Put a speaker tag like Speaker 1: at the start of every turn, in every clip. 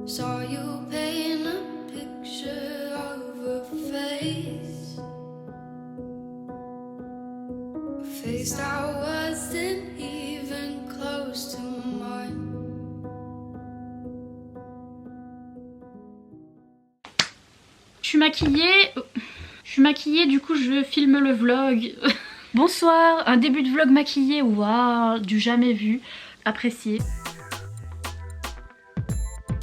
Speaker 1: Saw you paint a picture of a face, a face that wasn't even close to mine.
Speaker 2: Je suis maquillée, du coup je filme le vlog. Bonsoir, un début de vlog maquillé, waouh, du jamais vu, apprécié.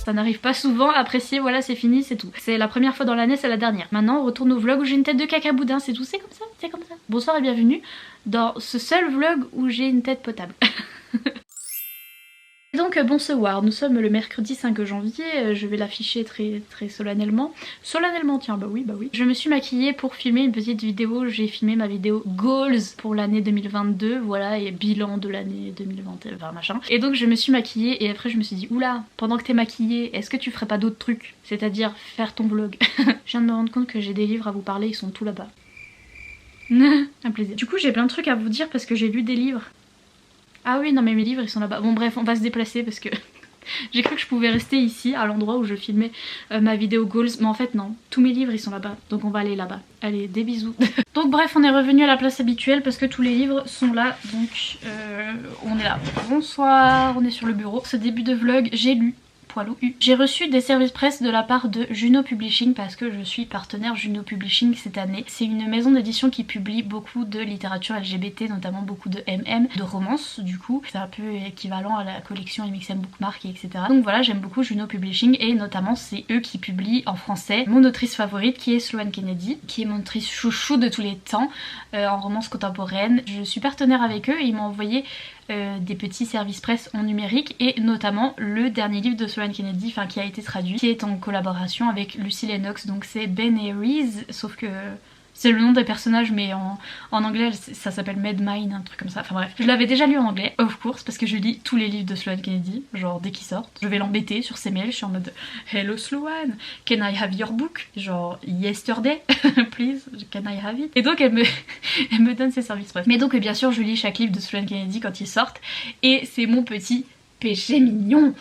Speaker 2: Ça n'arrive pas souvent, apprécié, voilà c'est fini, c'est tout. C'est la première fois dans l'année, c'est la dernière. Maintenant on retourne au vlog où j'ai une tête de cacaboudin, c'est tout, c'est comme ça, c'est comme ça. Bonsoir et bienvenue dans ce seul vlog où j'ai une tête potable. Donc bonsoir, nous sommes le mercredi 5 janvier, je vais l'afficher très solennellement. Solennellement, tiens, bah oui. Je me suis maquillée pour filmer une petite vidéo, j'ai filmé ma vidéo Goals pour l'année 2022, voilà, et bilan de l'année 2021, enfin machin. Et donc je me suis maquillée et après je me suis dit, oula, pendant que t'es maquillée, est-ce que tu ferais pas d'autres trucs? C'est-à-dire faire ton vlog. Je viens de me rendre compte que j'ai des livres à vous parler, ils sont tout là-bas. Un plaisir. Du coup j'ai plein de trucs à vous dire parce que j'ai lu des livres. Ah oui, non mais mes livres ils sont là-bas. Bon bref, on va se déplacer parce que j'ai cru que je pouvais rester ici à l'endroit où je filmais ma vidéo Goals. Mais en fait non, tous mes livres ils sont là-bas. Donc on va aller là-bas. Allez, des bisous. Donc bref, on est revenu à la place habituelle parce que tous les livres sont là. Donc on est là. Bonsoir, on est sur le bureau. Ce début de vlog, j'ai lu. J'ai reçu des services presse de la part de Juno Publishing parce que je suis partenaire Juno Publishing cette année. C'est une maison d'édition qui publie beaucoup de littérature LGBT, notamment beaucoup de MM, de romances du coup. C'est un peu équivalent à la collection MXM Bookmark, etc. Donc voilà, j'aime beaucoup Juno Publishing et notamment c'est eux qui publient en français mon autrice favorite qui est Sloane Kennedy, qui est mon autrice chouchou de tous les temps en romance contemporaine. Je suis partenaire avec eux et ils m'ont envoyé des petits services presse en numérique et notamment le dernier livre de Sloane Kennedy, enfin qui a été traduit, qui est en collaboration avec Lucy Lennox, donc c'est Ben et Reese, sauf que c'est le nom des personnages mais en anglais ça s'appelle Medmine, un truc comme ça, enfin bref. Je l'avais déjà lu en anglais, of course, parce que je lis tous les livres de Sloane Kennedy, genre dès qu'ils sortent. Je vais l'embêter sur ses mails, je suis en mode Hello Sloane, can I have your book? Genre yesterday, please, can I have it? Et donc elle me donne ses services presse. Mais donc bien sûr je lis chaque livre de Sloane Kennedy quand ils sortent et c'est mon petit péché mignon.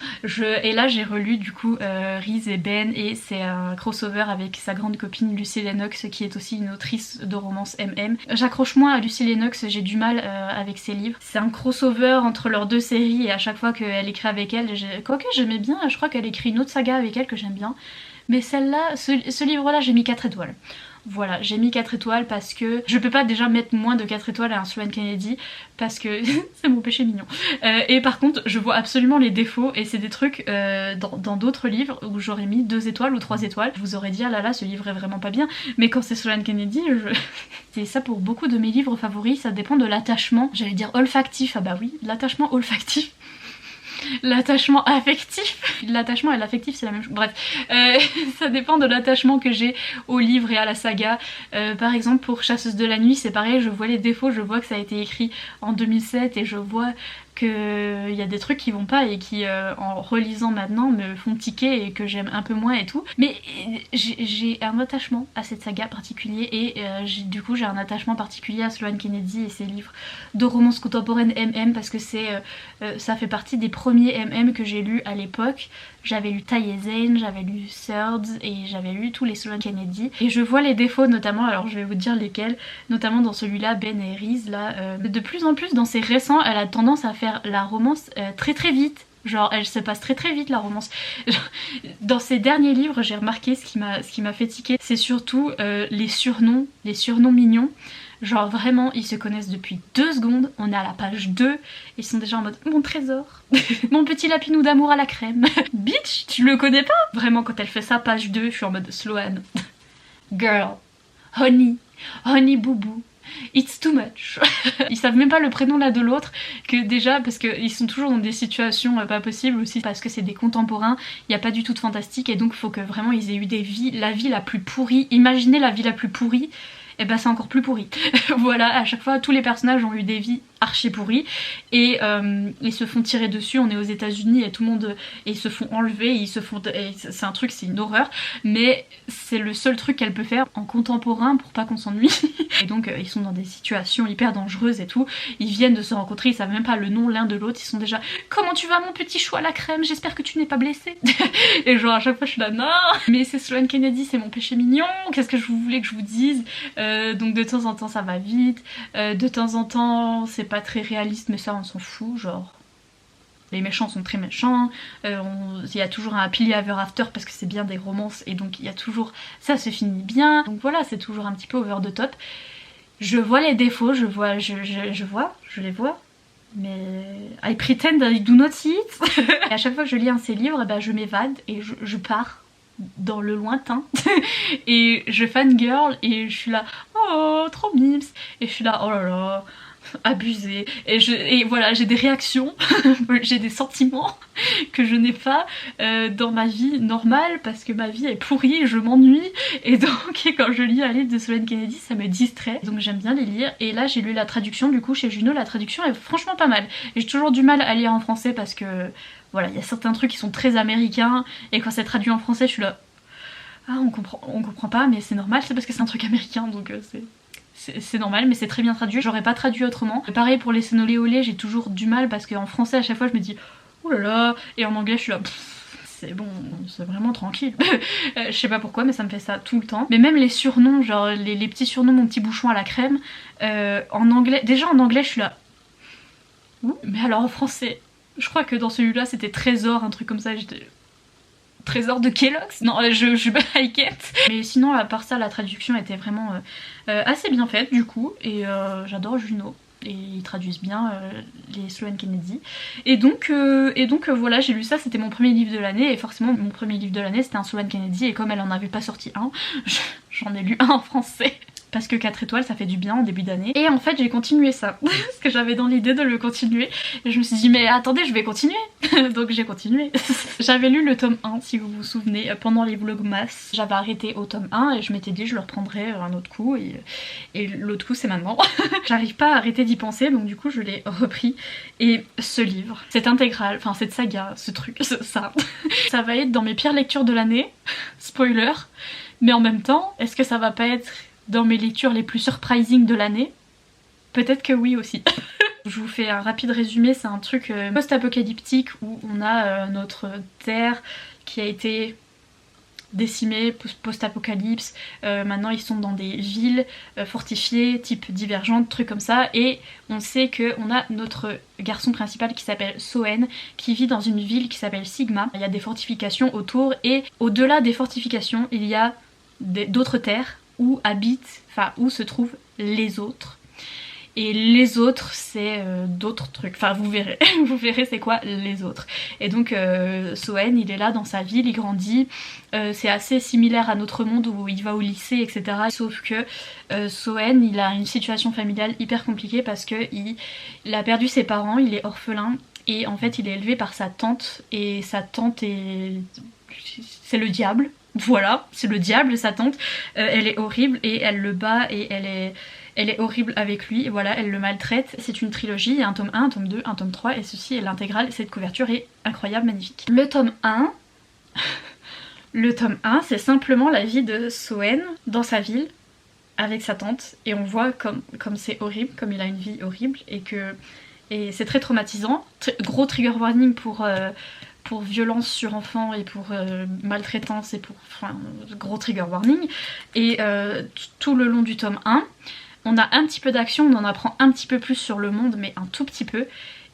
Speaker 2: Et là j'ai relu du coup Reese et Ben et c'est un crossover avec sa grande copine Lucy Lennox qui est aussi une autrice de romance MM. J'accroche moins à Lucy Lennox, j'ai du mal avec ses livres. C'est un crossover entre leurs deux séries et à chaque fois qu'elle écrit avec elle, quoique j'aimais bien, je crois qu'elle écrit une autre saga avec elle que j'aime bien. Mais celle-là, ce livre-là j'ai mis 4 étoiles. Voilà, j'ai mis 4 étoiles parce que je peux pas déjà mettre moins de 4 étoiles à un Sloane Kennedy parce que c'est mon péché mignon. Et par contre, je vois absolument les défauts et c'est des trucs dans d'autres livres où j'aurais mis 2 étoiles ou 3 étoiles. Je vous aurais dit ah là là, ce livre est vraiment pas bien. Mais quand c'est Sloane Kennedy, c'est ça pour beaucoup de mes livres favoris, ça dépend de l'attachement. J'allais dire olfactif, ah bah oui, l'attachement olfactif. L'attachement affectif, l'attachement et l'affectif c'est la même chose, bref, ça dépend de l'attachement que j'ai au livre et à la saga. Par exemple pour Chasseuse de la nuit c'est pareil, je vois les défauts, je vois que ça a été écrit en 2007 et je vois qu'il y a des trucs qui vont pas et qui en relisant maintenant me font tiquer et que j'aime un peu moins et tout, mais j'ai un attachement à cette saga particulier et du coup j'ai un attachement particulier à Sloane Kennedy et ses livres de romance contemporaine MM parce que ça fait partie des premiers MM que j'ai lus à l'époque. J'avais lu Taï et Zane, j'avais lu Thirds et j'avais lu tous les Sloane Kennedy et je vois les défauts notamment, alors je vais vous dire lesquels, notamment dans celui-là, Ben et Reese là, de plus en plus dans ses récents elle a tendance à faire la romance très vite. Genre elle se passe très vite la romance. Dans ces derniers livres j'ai remarqué ce qui m'a fait tiquer, c'est surtout les surnoms mignons. Genre vraiment ils se connaissent depuis 2 secondes, on est à la page 2 et ils sont déjà en mode mon trésor, mon petit lapinou d'amour à la crème. Bitch, tu le connais pas? Vraiment quand elle fait ça page 2 je suis en mode Sloane. Girl, honey boubou. It's too much. Ils savent même pas le prénom l'un de l'autre, que déjà parce qu'ils sont toujours dans des situations pas possibles, aussi parce que c'est des contemporains, il n'y a pas du tout de fantastique et donc il faut que vraiment ils aient eu la vie la plus pourrie. Imaginez la vie la plus pourrie, et bah c'est encore plus pourri. Voilà, à chaque fois tous les personnages ont eu des vies archi pourri et ils se font tirer dessus. On est aux États-Unis et tout le monde et ils se font enlever, c'est un truc, c'est une horreur, mais c'est le seul truc qu'elle peut faire en contemporain pour pas qu'on s'ennuie. Et donc ils sont dans des situations hyper dangereuses et tout. Ils viennent de se rencontrer, ils savent même pas le nom l'un de l'autre, ils sont déjà comment tu vas mon petit chou à la crème, j'espère que tu n'es pas blessé. Et genre à chaque fois je suis là non mais c'est Sloane Kennedy, c'est mon péché mignon, qu'est-ce que je voulais que je vous dise. Donc de temps en temps ça va vite, de temps en temps c'est pas très réaliste mais ça on s'en fout, genre les méchants sont très méchants, il y a toujours un happily ever after parce que c'est bien des romances et donc il y a toujours ça se finit bien, donc voilà c'est toujours un petit peu over the top. Je vois les défauts, je les vois, mais I pretend I do not see it. Et à chaque fois que je lis un de ces livres, bah, je m'évade et je pars dans le lointain et je fangirl et je suis là oh trop mimes et je suis là oh là là abusé et voilà j'ai des réactions j'ai des sentiments que je n'ai pas dans ma vie normale parce que ma vie est pourrie, je m'ennuie et donc quand je lis un livre de Sloane Kennedy ça me distrait, donc j'aime bien les lire. Et là j'ai lu la traduction du coup chez Juno, la traduction est franchement pas mal et j'ai toujours du mal à lire en français parce que voilà il y a certains trucs qui sont très américains et quand c'est traduit en français je suis là ah on comprend pas mais c'est normal, c'est parce que c'est un truc américain donc c'est normal mais c'est très bien traduit, j'aurais pas traduit autrement. Pareil pour les scènes olé olé, j'ai toujours du mal parce qu'en français à chaque fois je me dis oh là là et en anglais je suis là c'est bon, c'est vraiment tranquille. Je sais pas pourquoi mais ça me fait ça tout le temps. Mais même les surnoms, genre les petits surnoms mon petit bouchon à la crème, en anglais, déjà en anglais je suis là ouh, mais alors en français je crois que dans celui-là c'était Trésor, un truc comme ça, j'étais Trésor de Kellogg's. Non, je I get. Mais sinon, à part ça, la traduction était vraiment assez bien faite du coup. Et j'adore Juno. Et ils traduisent bien les Sloane Kennedy. Et donc voilà, j'ai lu ça, c'était mon premier livre de l'année. Et forcément, mon premier livre de l'année, c'était un Sloane Kennedy. Et comme elle en avait pas sorti un, j'en ai lu un en français. Parce que 4 étoiles ça fait du bien en début d'année. Et en fait j'ai continué ça, parce que j'avais dans l'idée de le continuer. Et je me suis dit mais attendez je vais continuer. Donc j'ai continué. J'avais lu le tome 1 si vous vous souvenez pendant les vlogmas. J'avais arrêté au tome 1 et je m'étais dit je le reprendrai un autre coup. Et l'autre coup c'est maintenant. J'arrive pas à arrêter d'y penser donc du coup je l'ai repris. Et ce livre, cette intégrale, enfin cette saga, ce truc, ça va être dans mes pires lectures de l'année. Spoiler. Mais en même temps, est-ce que ça va pas être dans mes lectures les plus surprising de l'année? Peut-être que oui aussi. Je vous fais un rapide résumé, c'est un truc post-apocalyptique où on a notre terre qui a été décimée, post-apocalypse. Maintenant ils sont dans des villes fortifiées, type divergentes, trucs comme ça. Et on sait qu'on a notre garçon principal qui s'appelle Soen, qui vit dans une ville qui s'appelle Sigma. Il y a des fortifications autour et au-delà des fortifications, il y a d'autres terres où habitent, enfin où se trouvent les autres. Et les autres c'est d'autres trucs, enfin vous verrez, vous verrez c'est quoi les autres. Et donc Soen il est là dans sa ville, il grandit, c'est assez similaire à notre monde où il va au lycée etc. Sauf que Soen il a une situation familiale hyper compliquée parce que il a perdu ses parents, il est orphelin et en fait il est élevé par sa tante et sa tante c'est le diable. Voilà, c'est le diable sa tante, elle est horrible et elle le bat et elle est horrible avec lui, et voilà, elle le maltraite. C'est une trilogie, il y a un tome 1, un tome 2, un tome 3 et ceci est l'intégrale, cette couverture est incroyable, magnifique. Le tome 1, c'est simplement la vie de Soen dans sa ville avec sa tante et on voit comme c'est horrible, comme il a une vie horrible et c'est très traumatisant. Gros trigger warning pour violence sur enfants et pour maltraitance et pour gros trigger warning. Et tout le long du tome 1 on a un petit peu d'action, on en apprend un petit peu plus sur le monde mais un tout petit peu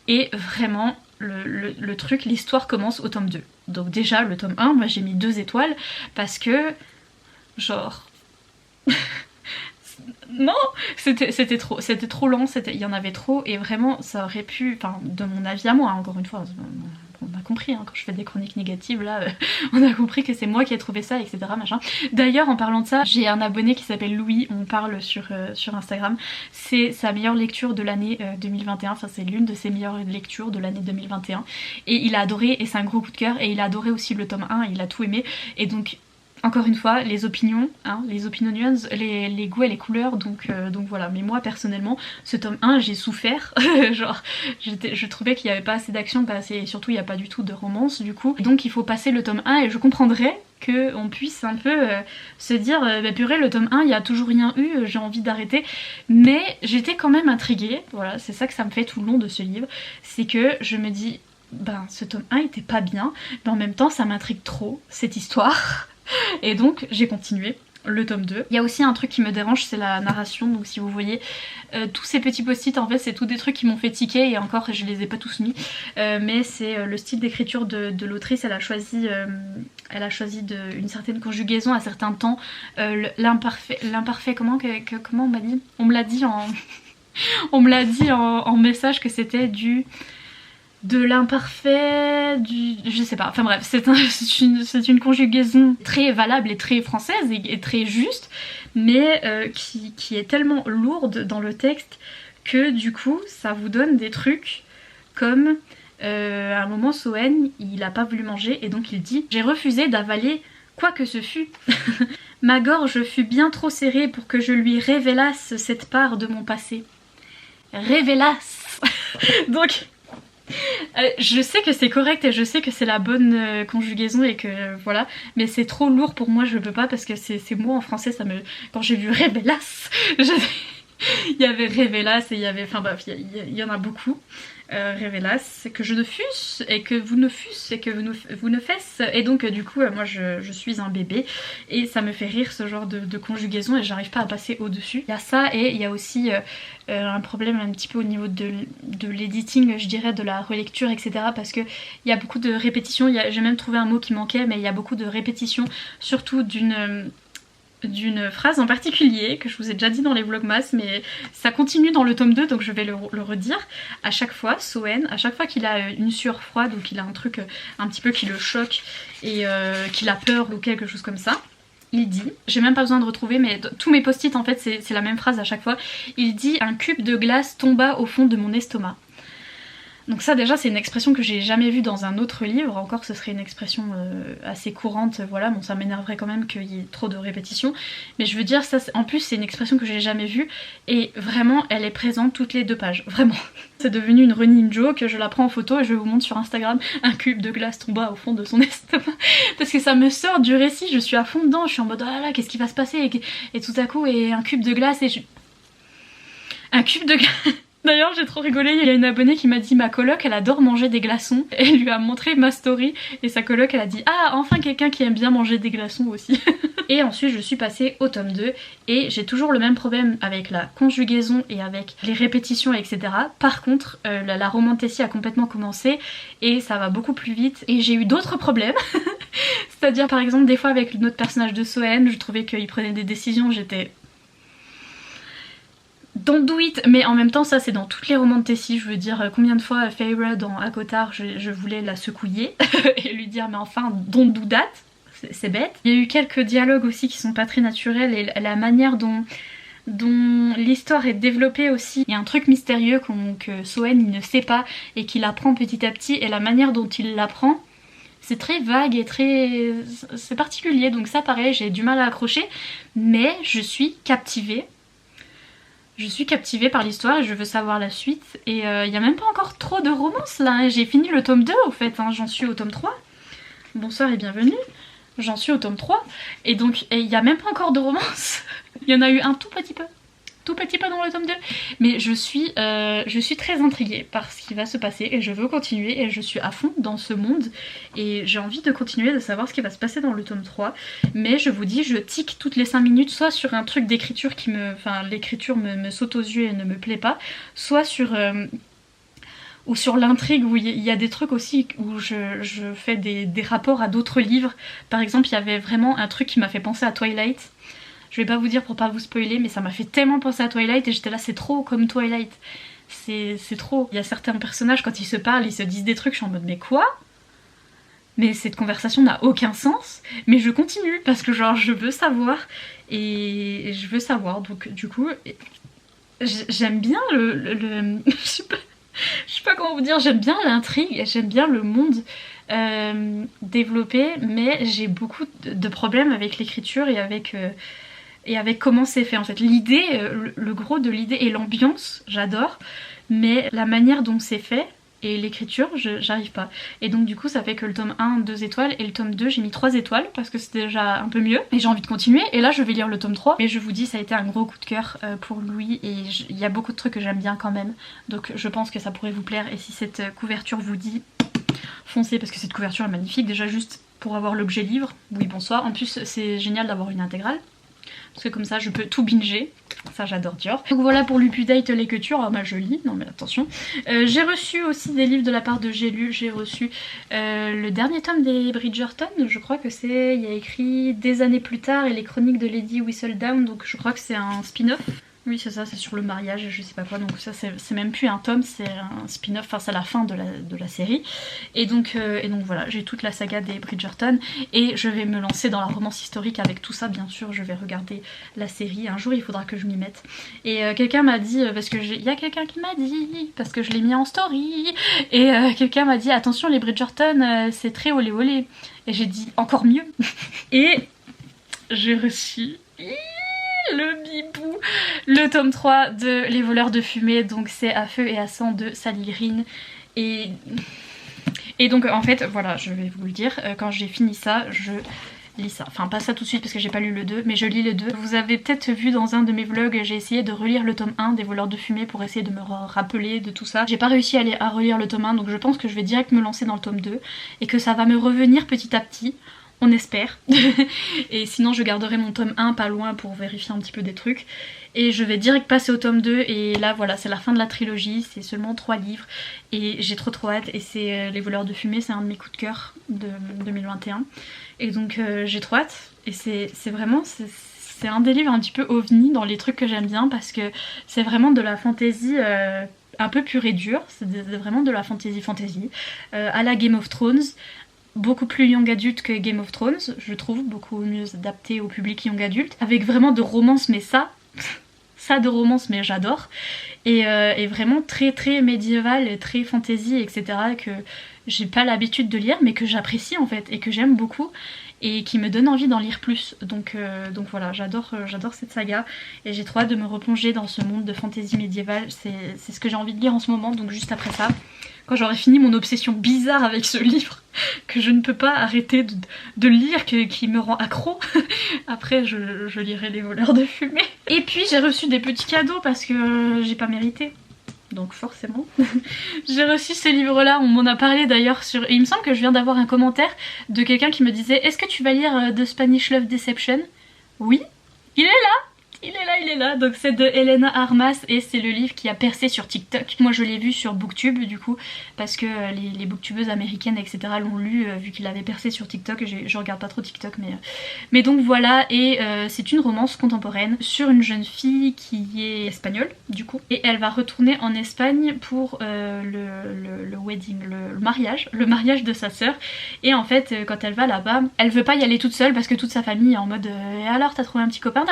Speaker 2: et vraiment le truc, l'histoire commence au tome 2. Donc déjà le tome 1 moi j'ai mis 2 étoiles parce que genre non c'était trop lent, il y en avait trop et vraiment ça aurait pu, enfin de mon avis à moi encore une fois, on a compris hein, quand je fais des chroniques négatives là on a compris que c'est moi qui ai trouvé ça etc machin. D'ailleurs en parlant de ça j'ai un abonné qui s'appelle Louis, on parle sur Instagram, c'est sa meilleure lecture de l'année 2021, enfin c'est l'une de ses meilleures lectures de l'année 2021 et il a adoré et c'est un gros coup de cœur et il a adoré aussi le tome 1, il a tout aimé et donc encore une fois, les opinions, hein, les opinions, les goûts et les couleurs, donc voilà. Mais moi personnellement, ce tome 1, j'ai souffert, genre je trouvais qu'il n'y avait pas assez d'action, et surtout il n'y a pas du tout de romance du coup. Donc il faut passer le tome 1 et je comprendrais qu'on puisse un peu se dire bah purée, le tome 1 il y a toujours rien eu, j'ai envie d'arrêter, mais j'étais quand même intriguée. Voilà, c'est ça que ça me fait tout le long de ce livre, c'est que je me dis ben ce tome 1 était pas bien, mais en même temps ça m'intrigue trop cette histoire et donc j'ai continué le tome 2. Il y a aussi un truc qui me dérange, c'est la narration, donc si vous voyez tous ces petits post-it, en fait c'est tous des trucs qui m'ont fait tiquer, et encore je les ai pas tous mis, mais c'est le style d'écriture de l'autrice. Elle a choisi une certaine conjugaison à certains temps, l'imparfait, comment on m'a dit, on me l'a dit en on me l'a dit en message que c'était de l'imparfait, je sais pas, enfin bref, c'est une conjugaison très valable et très française et très juste, mais qui est tellement lourde dans le texte que du coup ça vous donne des trucs comme à un moment Soen il a pas voulu manger et donc il dit « J'ai refusé d'avaler quoi que ce fût. Ma gorge fut bien trop serrée pour que je lui révélasse cette part de mon passé. » Révélasse. Donc je sais que c'est correct et je sais que c'est la bonne conjugaison et que voilà, mais c'est trop lourd pour moi, je peux pas, parce que c'est moi en français, ça me... Quand j'ai vu révélasse, il y avait révélasse et il y avait... Enfin bref, il y en a beaucoup. Révélasse, que je ne fusse et que vous ne fusse et que vous ne fesse, et donc du coup moi je suis un bébé et ça me fait rire ce genre de conjugaison et j'arrive pas à passer au dessus. Il y a ça et il y a aussi un problème un petit peu au niveau de l'editing, je dirais, de la relecture, etc., parce que il y a beaucoup de répétitions. J'ai même trouvé un mot qui manquait, mais il y a beaucoup de répétitions, surtout d'une phrase en particulier que je vous ai déjà dit dans les vlogmas, mais ça continue dans le tome 2, donc je vais le redire. À chaque fois, Soen, à chaque fois qu'il a une sueur froide ou qu'il a un truc un petit peu qui le choque et qu'il a peur ou quelque chose comme ça, il dit, j'ai même pas besoin de retrouver, mais tous mes post-it en fait c'est la même phrase à chaque fois, il dit « Un cube de glace tomba au fond de mon estomac ». Donc ça déjà c'est une expression que j'ai jamais vue dans un autre livre, encore ce serait une expression assez courante, voilà, bon ça m'énerverait quand même qu'il y ait trop de répétitions, mais je veux dire ça, en plus c'est une expression que j'ai jamais vue et vraiment elle est présente toutes les 2 pages, vraiment. C'est devenu une running joke, je la prends en photo et je vous montre sur Instagram, un cube de glace tomba au fond de son estomac, parce que ça me sort du récit, je suis à fond dedans, je suis en mode oh là là qu'est-ce qui va se passer, et tout à coup et un cube de glace et un cube de glace. D'ailleurs j'ai trop rigolé, il y a une abonnée qui m'a dit ma coloc elle adore manger des glaçons, et elle lui a montré ma story et sa coloc elle a dit ah enfin quelqu'un qui aime bien manger des glaçons aussi. Et ensuite je suis passée au tome 2 et j'ai toujours le même problème avec la conjugaison et avec les répétitions etc. Par contre la romantécie a complètement commencé et ça va beaucoup plus vite et j'ai eu d'autres problèmes. C'est-à-dire par exemple des fois avec notre personnage de Soen, je trouvais qu'il prenait des décisions, j'étais... Don't do it, mais en même temps ça c'est dans toutes les romans de Tessie, je veux dire combien de fois Feyre dans Akotar je voulais la secouiller et lui dire mais enfin don't do that, c'est bête. Il y a eu quelques dialogues aussi qui sont pas très naturels et la manière dont l'histoire est développée aussi. Il y a un truc mystérieux que Soen il ne sait pas et qu'il apprend petit à petit et la manière dont il l'apprend c'est très vague et très... c'est particulier, donc ça pareil j'ai du mal à accrocher mais je suis captivée. Je suis captivée par l'histoire et je veux savoir la suite. Et il n'y a même pas encore trop de romance là, hein. J'ai fini le tome 2 au fait, hein. J'en suis au tome 3. Bonsoir et bienvenue. J'en suis au tome 3. Et donc il n'y a même pas encore de romance. Il y en a eu un tout petit peu. Tout petit peu dans le tome 2. Mais je suis très intriguée par ce qui va se passer et je veux continuer et je suis à fond dans ce monde. Et j'ai envie de continuer de savoir ce qui va se passer dans le tome 3. Mais je vous dis, je tic toutes les 5 minutes, soit sur un truc d'écriture qui me... Enfin, l'écriture me saute aux yeux et ne me plaît pas, soit sur... ou sur l'intrigue où il y a des trucs aussi où je fais des rapports à d'autres livres. Par exemple, il y avait vraiment un truc qui m'a fait penser à Twilight. Je vais pas vous dire pour pas vous spoiler, mais ça m'a fait tellement penser à Twilight et j'étais là, c'est trop comme Twilight. C'est trop. Il y a certains personnages, quand ils se parlent, ils se disent des trucs, je suis en mode mais quoi ? Mais cette conversation n'a aucun sens. Mais je continue parce que genre je veux savoir et je veux savoir. Donc du coup, j'aime bien je sais pas comment vous dire, j'aime bien l'intrigue et j'aime bien le monde développé, mais j'ai beaucoup de problèmes avec l'écriture et avec comment c'est fait en fait. L'idée, le gros de l'idée et l'ambiance, j'adore, mais la manière dont c'est fait et l'écriture, j'arrive pas. Et donc du coup ça fait que le tome 1, 2 étoiles, et le tome 2 j'ai mis 3 étoiles parce que c'était déjà un peu mieux et j'ai envie de continuer. Et là je vais lire le tome 3, mais je vous dis ça a été un gros coup de cœur pour Louis, et il y a beaucoup de trucs que j'aime bien quand même, donc je pense que ça pourrait vous plaire. Et si cette couverture vous dit, foncez, parce que cette couverture est magnifique, déjà juste pour avoir l'objet livre, oui bonsoir. En plus c'est génial d'avoir une intégrale, parce que comme ça je peux tout binger, ça j'adore Dior. Donc voilà pour l'Upudate l'écriture, ah bah je lis, non mais attention. J'ai reçu aussi des livres de la part de J'ai lu, j'ai reçu le dernier tome des Bridgerton, je crois que c'est, il y a écrit des années plus tard et les chroniques de Lady Whistledown, donc je crois que c'est un spin-off. Oui c'est ça, c'est sur le mariage, je sais pas quoi, donc ça c'est même plus un tome, c'est un spin-off, enfin c'est la fin de la série. Et donc voilà, j'ai toute la saga des Bridgerton et je vais me lancer dans la romance historique avec tout ça, bien sûr, je vais regarder la série, un jour il faudra que je m'y mette. Et quelqu'un m'a dit, parce que il y a quelqu'un qui m'a dit, parce que je l'ai mis en story, et quelqu'un m'a dit attention les Bridgerton c'est très olé olé, et j'ai dit encore mieux. Et j'ai reçu le bibou, le tome 3 de Les voleurs de fumée, donc c'est À feu et à sang de Sally Green. Et donc en fait voilà, je vais vous le dire, quand j'ai fini ça, je lis ça. Enfin pas ça tout de suite parce que j'ai pas lu le 2, mais je lis le 2. Vous avez peut-être vu dans un de mes vlogs, j'ai essayé de relire le tome 1 des voleurs de fumée pour essayer de me rappeler de tout ça. J'ai pas réussi à relire le tome 1, donc je pense que je vais direct me lancer dans le tome 2 et que ça va me revenir petit à petit. On espère. Et sinon je garderai mon tome 1 pas loin pour vérifier un petit peu des trucs. Et je vais direct passer au tome 2 et là voilà, c'est la fin de la trilogie, c'est seulement 3 livres et j'ai trop hâte. Et c'est Les voleurs de fumée, c'est un de mes coups de cœur de 2021. Et donc j'ai trop hâte. Et c'est vraiment, c'est un des livres un petit peu ovni dans les trucs que j'aime bien, parce que c'est vraiment de la fantaisie un peu pure et dure. C'est vraiment de la fantaisie à la Game of Thrones. Beaucoup plus young adulte que Game of Thrones, je trouve, beaucoup mieux adapté au public young adulte, avec vraiment de romance, mais ça de romance, mais j'adore, et vraiment très très médiéval et très fantasy, etc., que j'ai pas l'habitude de lire, mais que j'apprécie en fait, et que j'aime beaucoup, et qui me donne envie d'en lire plus. Donc voilà, j'adore cette saga, et j'ai trop hâte de me replonger dans ce monde de fantasy médiévale, c'est ce que j'ai envie de lire en ce moment, donc juste après ça, quand j'aurai fini mon obsession bizarre avec ce livre, que je ne peux pas arrêter de lire, qui me rend accro, après je lirai Les voleurs de fumée. Et puis j'ai reçu des petits cadeaux parce que j'ai pas mérité. Donc forcément. J'ai reçu ce livre là, on m'en a parlé d'ailleurs sur... Et il me semble que je viens d'avoir un commentaire de quelqu'un qui me disait « Est-ce que tu vas lire The Spanish Love Deception ?» Oui, il est là. Il est là, donc c'est de Elena Armas et c'est le livre qui a percé sur TikTok. Moi je l'ai vu sur Booktube du coup, parce que les booktubeuses américaines etc l'ont lu vu qu'il avait percé sur TikTok. Je regarde pas trop TikTok, mais donc voilà. Et c'est une romance contemporaine sur une jeune fille qui est espagnole du coup, et elle va retourner en Espagne pour le wedding, le mariage de sa sœur. Et en fait quand elle va là-bas, elle veut pas y aller toute seule parce que toute sa famille est en mode et alors t'as trouvé un petit copain,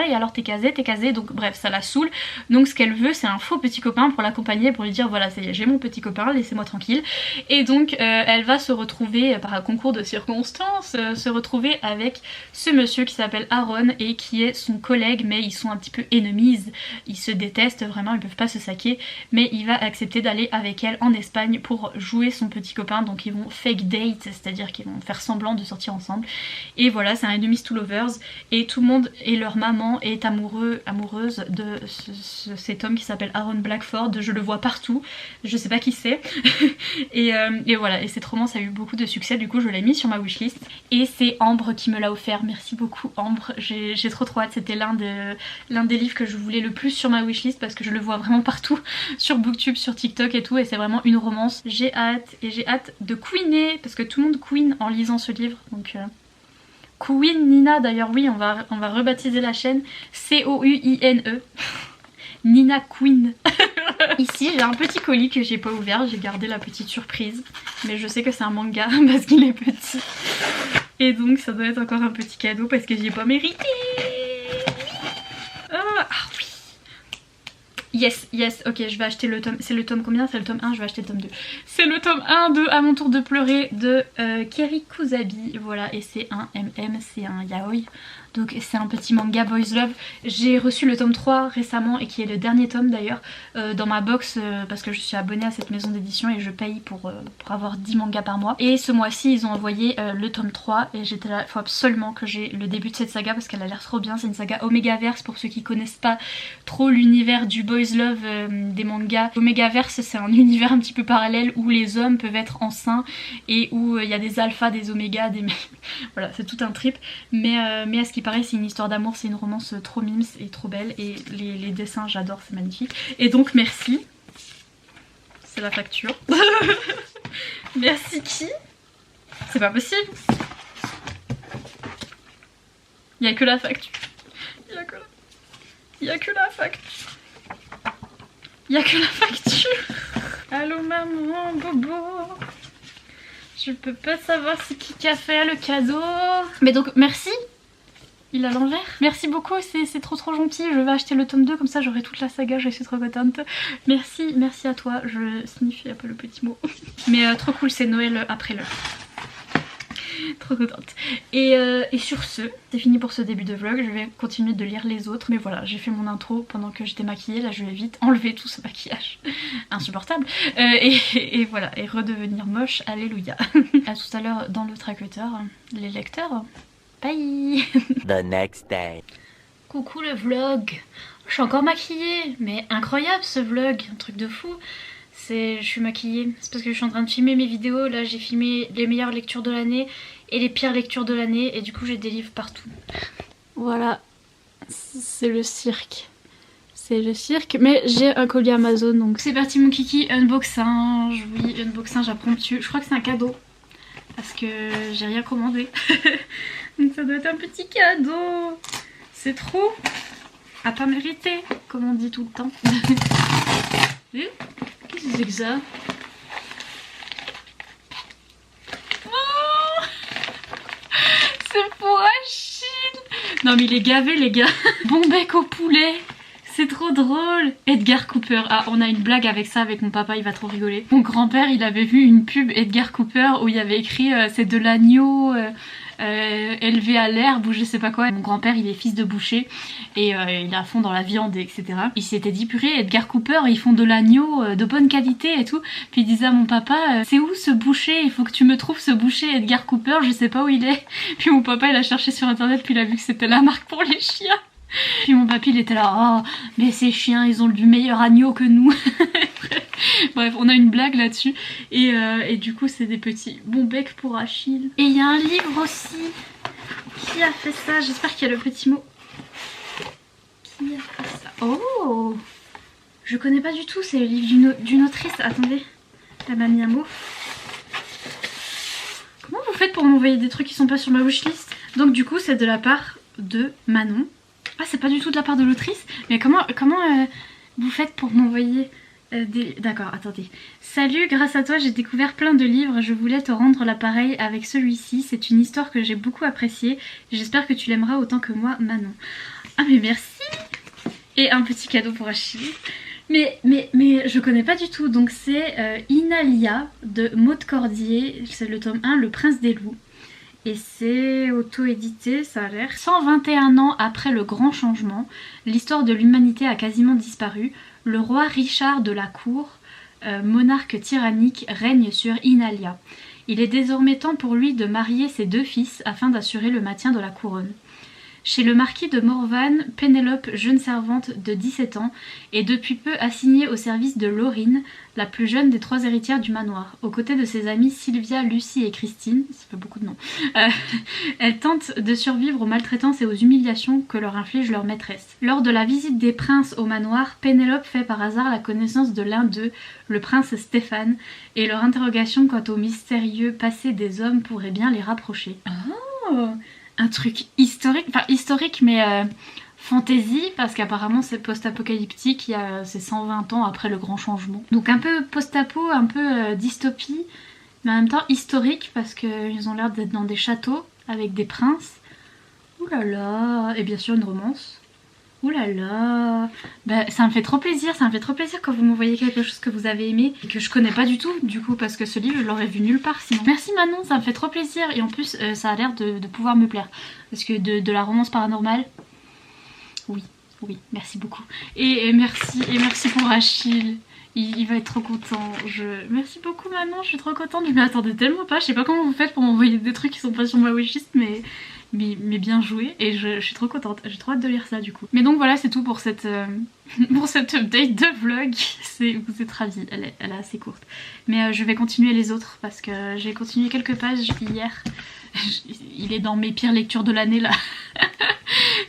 Speaker 2: et alors t'es casée, donc bref ça la saoule. Donc ce qu'elle veut c'est un faux petit copain pour l'accompagner, pour lui dire voilà ça y est, j'ai mon petit copain, laissez-moi tranquille. Et donc elle va se retrouver par un concours de circonstances, se retrouver avec ce monsieur qui s'appelle Aaron et qui est son collègue, mais ils sont un petit peu ennemis, ils se détestent vraiment, ils peuvent pas se saquer, mais il va accepter d'aller avec elle en Espagne pour jouer son petit copain. Donc ils vont fake date, c'est-à-dire qu'ils vont faire semblant de sortir ensemble, et voilà, c'est un enemies to lovers, et tout le monde et leur maman est amoureuse de cet homme qui s'appelle Aaron Blackford. Je le vois partout, je sais pas qui c'est. et voilà, et cette romance a eu beaucoup de succès, du coup je l'ai mis sur ma wishlist. Et c'est Ambre qui me l'a offert, merci beaucoup Ambre, j'ai trop hâte. C'était l'un des livres que je voulais le plus sur ma wishlist parce que je le vois vraiment partout, sur Booktube, sur TikTok et tout, et c'est vraiment une romance. J'ai hâte, et j'ai hâte de queener, parce que tout le monde queen en lisant ce livre, donc... Queen Nina d'ailleurs, oui, on va rebaptiser la chaîne C-O-U-I-N-E. Nina Queen. Ici j'ai un petit colis que j'ai pas ouvert, j'ai gardé la petite surprise, mais je sais que c'est un manga parce qu'il est petit, et donc ça doit être encore un petit cadeau parce que j'ai pas mérité. Ah oui, Yes, yes, ok, je vais acheter le tome. C'est le tome combien? C'est le tome 1, je vais acheter le tome 2. C'est le tome 1 de À mon tour de pleurer de Keri Kusabi. Voilà, et c'est un MM, c'est un yaoi. Donc c'est un petit manga boys love. J'ai reçu le tome 3 récemment et qui est le dernier tome d'ailleurs dans ma box parce que je suis abonnée à cette maison d'édition et je paye pour avoir 10 mangas par mois. Et ce mois-ci ils ont envoyé le tome 3 et j'étais là, il faut absolument que j'ai le début de cette saga parce qu'elle a l'air trop bien. C'est une saga Omegaverse pour ceux qui connaissent pas trop l'univers du boys love des mangas. Omegaverse c'est un univers un petit peu parallèle où les hommes peuvent être enceints et où il y a des alphas, des omégas, des... voilà, c'est tout un trip. Mais à ce qui paraît c'est une histoire d'amour, c'est une romance trop mimes et trop belle et les dessins j'adore, c'est magnifique. Et donc merci, c'est la facture. Merci qui? C'est pas possible. Il y a que la facture. Il y a que la facture. Il y a que la facture. Allô maman, bobo. Je peux pas savoir c'est qui a fait le cadeau. Mais donc merci. Il a l'envers. Merci beaucoup, c'est trop gentil. Je vais acheter le tome 2 comme ça j'aurai toute la saga, je suis trop contente. Merci, merci à toi. Je signifie un peu le petit mot. Mais trop cool, c'est Noël après l'heure. Trop contente. Et sur ce, c'est fini pour ce début de vlog. Je vais continuer de lire les autres. Mais voilà, j'ai fait mon intro pendant que j'étais maquillée. Là je vais vite enlever tout ce maquillage insupportable. Et voilà, et redevenir moche. Alléluia. À tout à l'heure dans le tracuteur. Les lecteurs. Bye.
Speaker 3: The next day.
Speaker 2: Coucou le vlog. Je suis encore maquillée. Mais incroyable ce vlog. Un truc de fou. Je suis maquillée. C'est parce que je suis en train de filmer mes vidéos. Là j'ai filmé les meilleures lectures de l'année et les pires lectures de l'année. Et du coup j'ai des livres partout. Voilà. C'est le cirque. C'est le cirque. Mais j'ai un colis Amazon donc c'est parti mon kiki. Unboxing. Oui, unboxing, j'apprends dessus. Je crois que c'est un cadeau. Parce que j'ai rien commandé. Donc ça doit être un petit cadeau. C'est trop à pas mériter, comme on dit tout le temps. Qu'est-ce que c'est que ça? Oh, c'est pour Achille. Non mais il est gavé les gars. Bon bec au poulet. C'est trop drôle. Edgar Cooper. Ah, on a une blague avec ça avec mon papa, il va trop rigoler. Mon grand-père, il avait vu une pub Edgar Cooper où il y avait écrit c'est de l'agneau élevé à l'herbe ou je sais pas quoi. Mon grand-père, il est fils de boucher et il est à fond dans la viande, etc. Il s'était dit purée, Edgar Cooper, ils font de l'agneau de bonne qualité et tout. Puis il disait à mon papa, c'est où ce boucher? Il faut que tu me trouves ce boucher Edgar Cooper, je sais pas où il est. Puis mon papa, il a cherché sur internet puis il a vu que c'était la marque pour les chiens. Puis mon papy il était là, oh mais ces chiens ils ont du meilleur agneau que nous. Bref, on a une blague là-dessus et du coup c'est des petits bons becs pour Achille. Et il y a un livre aussi. Qui a fait ça? J'espère qu'il y a le petit mot. Qui a fait ça? Oh, je connais pas du tout, c'est le livre d'une autrice. Attendez, elle m'a mis un mot. Comment vous faites pour m'envoyer des trucs qui sont pas sur ma wishlist? Donc du coup c'est de la part de Manon. Ah, c'est pas du tout de la part de l'autrice. Mais comment vous faites pour m'envoyer des... D'accord, attendez. Salut, grâce à toi j'ai découvert plein de livres. Je voulais te rendre l'appareil avec celui-ci. C'est une histoire que j'ai beaucoup appréciée. J'espère que tu l'aimeras autant que moi, Manon. Ah mais merci. Et un petit cadeau pour Achille. Mais je connais pas du tout. Donc c'est Inalia de Maud Cordier. C'est le tome 1, Le Prince des Loups. Et c'est auto-édité, ça a l'air. 121 ans après le grand changement, l'histoire de l'humanité a quasiment disparu. Le roi Richard de la cour, monarque tyrannique, règne sur Inalia. Il est désormais temps pour lui de marier ses 2 fils afin d'assurer le maintien de la couronne. Chez le marquis de Morvan, Pénélope, jeune servante de 17 ans, est depuis peu assignée au service de Laurine, la plus jeune des 3 héritières du manoir. Aux côtés de ses amies Sylvia, Lucie et Christine, ça fait beaucoup de noms, elle tente de survivre aux maltraitances et aux humiliations que leur inflige leur maîtresse. Lors de la visite des princes au manoir, Pénélope fait par hasard la connaissance de l'un d'eux, le prince Stéphane, et leur interrogation quant au mystérieux passé des hommes pourrait bien les rapprocher. Oh, un truc historique, enfin historique mais fantasy parce qu'apparemment c'est post-apocalyptique, c'est 120 ans après le grand changement. Donc un peu post-apo, un peu dystopie, mais en même temps historique parce qu'ils ont l'air d'être dans des châteaux avec des princes. Ouh là là, et bien sûr une romance. Ouh là là, bah, ça me fait trop plaisir, quand vous m'envoyez quelque chose que vous avez aimé et que je connais pas du tout du coup, parce que ce livre je l'aurais vu nulle part sinon. Merci Manon, ça me fait trop plaisir et en plus ça a l'air de pouvoir me plaire parce que de la romance paranormale, oui, oui, merci beaucoup. Et merci pour Achille. Il va être trop content. Merci beaucoup Manon, je suis trop contente. Je m'y attendais tellement pas. Je sais pas comment vous faites pour m'envoyer des trucs qui sont pas sur ma wishlist, mais bien joué. Et je suis trop contente. J'ai trop hâte de lire ça du coup. Mais donc voilà, c'est tout pour cette, pour cette update de vlog. Vous êtes ravis, elle est assez courte. Mais je vais continuer les autres parce que j'ai continué quelques pages hier. Il est dans mes pires lectures de l'année là.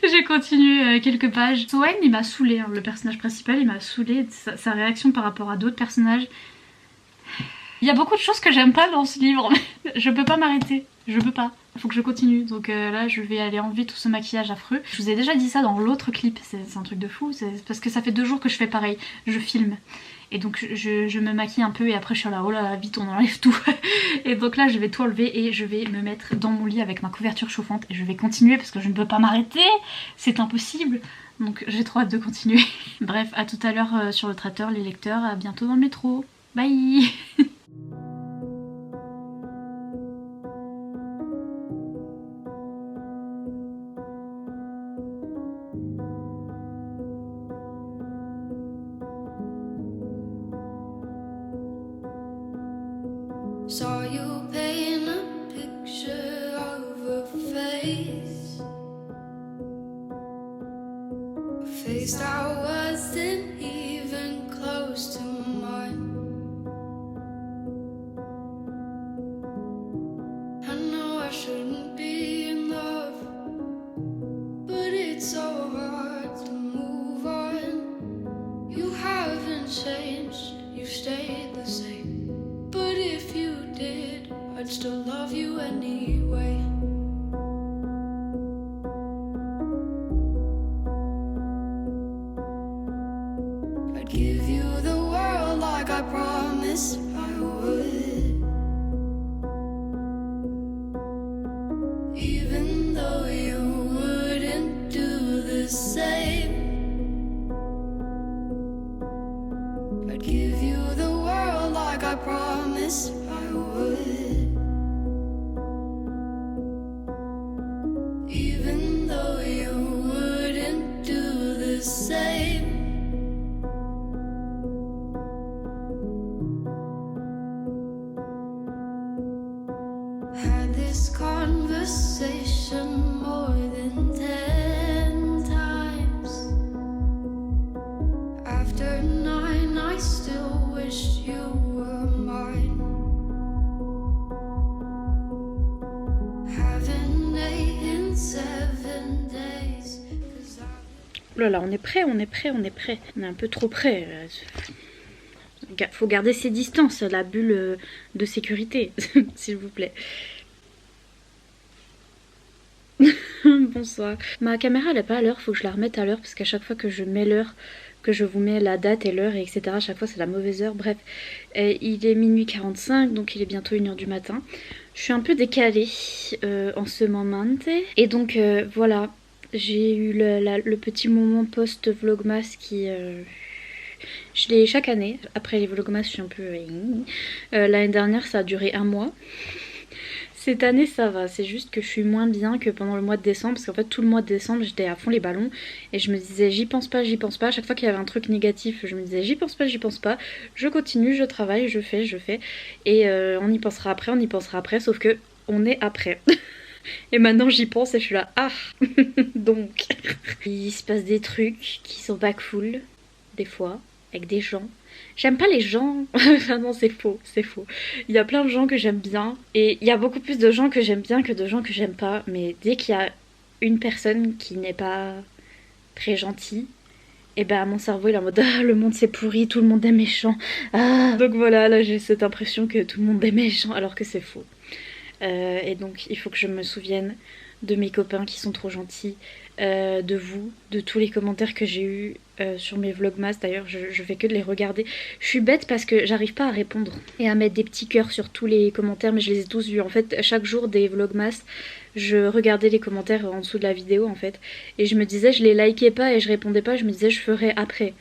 Speaker 2: J'ai continué quelques pages. Soen il m'a saoulé, hein, le personnage principal il m'a saoulé, sa réaction par rapport à d'autres personnages. Il y a beaucoup de choses que j'aime pas dans ce livre, mais je peux pas m'arrêter, je peux pas. Il faut que je continue, donc là je vais aller enlever tout ce maquillage affreux. Je vous ai déjà dit ça dans l'autre clip, c'est un truc de fou, c'est parce que ça fait 2 jours que je fais pareil, je filme. Et donc je me maquille un peu et après je suis là, oh là là, vite on enlève tout. Et donc là je vais tout enlever et je vais me mettre dans mon lit avec ma couverture chauffante et je vais continuer parce que je ne peux pas m'arrêter, c'est impossible. Donc j'ai trop hâte de continuer. Bref, à tout à l'heure sur le traiteur, les lecteurs, à bientôt dans le métro. Bye.
Speaker 1: Saw you paint a picture of a face, a face that wasn't even close to mine. I know I shouldn't be in love, but it's so hard to move on. You haven't changed, you stayed the same. But if you did, I'd still love you anyway. I'd give you the world like I promised I would, even though you wouldn't do the same. I'd give you the world like I promised I would, even though you wouldn't do the same. Had this conversation more than 10 times. After 9 I still wish you were mine. Haven't ate in 7 days.
Speaker 2: Oh là là, on est prêt. On est un peu trop près. Faut garder ses distances, la bulle de sécurité, s'il vous plaît. Bonsoir. Ma caméra elle est pas à l'heure, faut que je la remette à l'heure parce qu'à chaque fois que je mets l'heure, que je vous mets la date et l'heure, etc. à chaque fois c'est la mauvaise heure. Bref, il est minuit 45, donc il est bientôt 1 h du matin. Je suis un peu décalée en ce moment. Et donc voilà, j'ai eu le petit moment post-vlogmas qui... je l'ai chaque année. Après les vlogmas je suis un peu... l'année dernière ça a duré 1 mois. Cette année ça va, c'est juste que je suis moins bien que pendant le mois de décembre parce qu'en fait tout le mois de décembre j'étais à fond les ballons et je me disais j'y pense pas, à chaque fois qu'il y avait un truc négatif je me disais j'y pense pas, je continue, je travaille, je fais et on y pensera après, sauf que on est après. Et maintenant j'y pense et je suis là, ah. Donc il se passe des trucs qui sont pas cool des fois avec des gens. J'aime pas les gens, enfin non c'est faux. Il y a plein de gens que j'aime bien et il y a beaucoup plus de gens que j'aime bien que de gens que j'aime pas. Mais dès qu'il y a une personne qui n'est pas très gentille, et ben mon cerveau il est en mode ah, le monde c'est pourri, tout le monde est méchant. Ah. Donc voilà, là j'ai cette impression que tout le monde est méchant alors que c'est faux. Et donc il faut que je me souvienne de mes copains qui sont trop gentils, de vous, de tous les commentaires que j'ai eus sur mes vlogmas. D'ailleurs je fais que de les regarder. Je suis bête parce que j'arrive pas à répondre et à mettre des petits cœurs sur tous les commentaires, mais je les ai tous vus. En fait chaque jour des vlogmas, je regardais les commentaires en dessous de la vidéo en fait, et je me disais, je les likais pas et je répondais pas, je me disais je ferai après.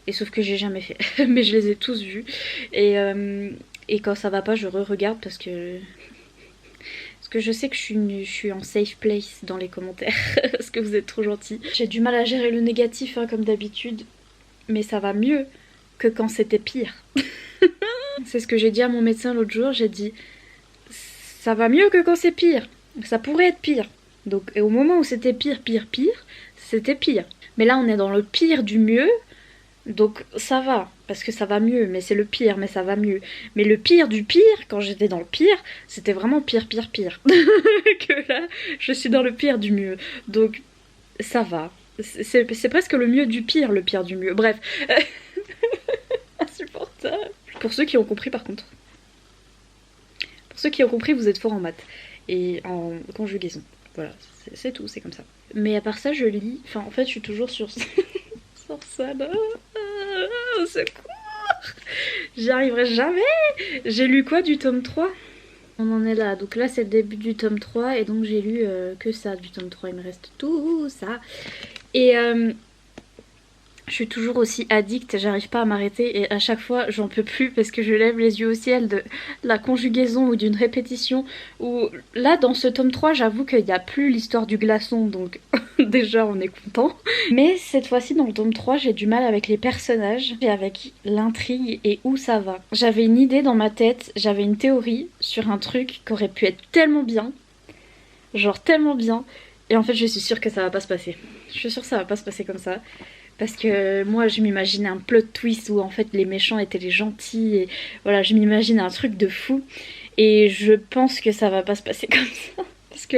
Speaker 2: Et sauf que j'ai jamais fait, mais je les ai tous vus. Et quand ça va pas, je re-regarde parce que je sais que je suis en safe place dans les commentaires parce que vous êtes trop gentils. J'ai du mal à gérer le négatif hein, comme d'habitude, mais ça va mieux que quand c'était pire. C'est ce que j'ai dit à mon médecin l'autre jour, j'ai dit ça va mieux que quand c'est pire, ça pourrait être pire. Donc et au moment où c'était pire, c'était pire. Mais là on est dans le pire du mieux, donc ça va, parce que ça va mieux, mais c'est le pire, mais ça va mieux. Mais le pire du pire, quand j'étais dans le pire, c'était vraiment pire. Que là, je suis dans le pire du mieux. Donc ça va. C'est presque le mieux du pire, le pire du mieux. Bref. Insupportable. Pour ceux qui ont compris par contre. Pour ceux qui ont compris, vous êtes forts en maths. Et en conjugaison. Voilà, c'est tout, c'est comme ça. Mais à part ça, je lis. Enfin, en fait, je suis toujours sur... sur ça là. Au secours, j'y arriverai jamais. J'ai lu quoi du tome 3? On en est là, donc là c'est le début du tome 3 et donc j'ai lu que ça du tome 3, il me reste tout ça. Et je suis toujours aussi addict, j'arrive pas à m'arrêter et à chaque fois j'en peux plus parce que je lève les yeux au ciel de la conjugaison ou d'une répétition. Ou là dans ce tome 3 j'avoue qu'il n'y a plus l'histoire du glaçon, donc déjà on est content. Mais cette fois-ci dans le tome 3 j'ai du mal avec les personnages et avec l'intrigue et où ça va. J'avais une idée dans ma tête, j'avais une théorie sur un truc qui aurait pu être tellement bien, genre tellement bien, et en fait je suis sûre que ça va pas se passer. Je suis sûre que ça va pas se passer comme ça. Parce que moi je m'imaginais un plot twist où en fait les méchants étaient les gentils et voilà, je m'imagine un truc de fou et je pense que ça va pas se passer comme ça. Parce que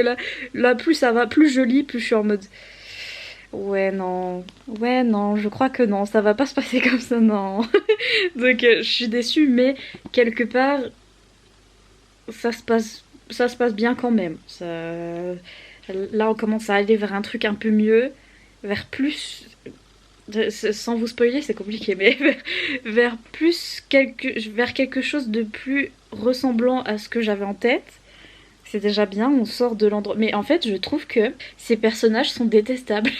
Speaker 2: là plus ça va, plus je lis, plus je suis en mode ouais non, je crois que non, ça va pas se passer comme ça, non. Donc je suis déçue, mais quelque part ça se passe bien quand même. Là on commence à aller vers un truc un peu mieux, vers plus... Sans vous spoiler, c'est compliqué, mais vers quelque chose de plus ressemblant à ce que j'avais en tête. C'est déjà bien, on sort de l'endroit. Mais en fait, je trouve que ces personnages sont détestables.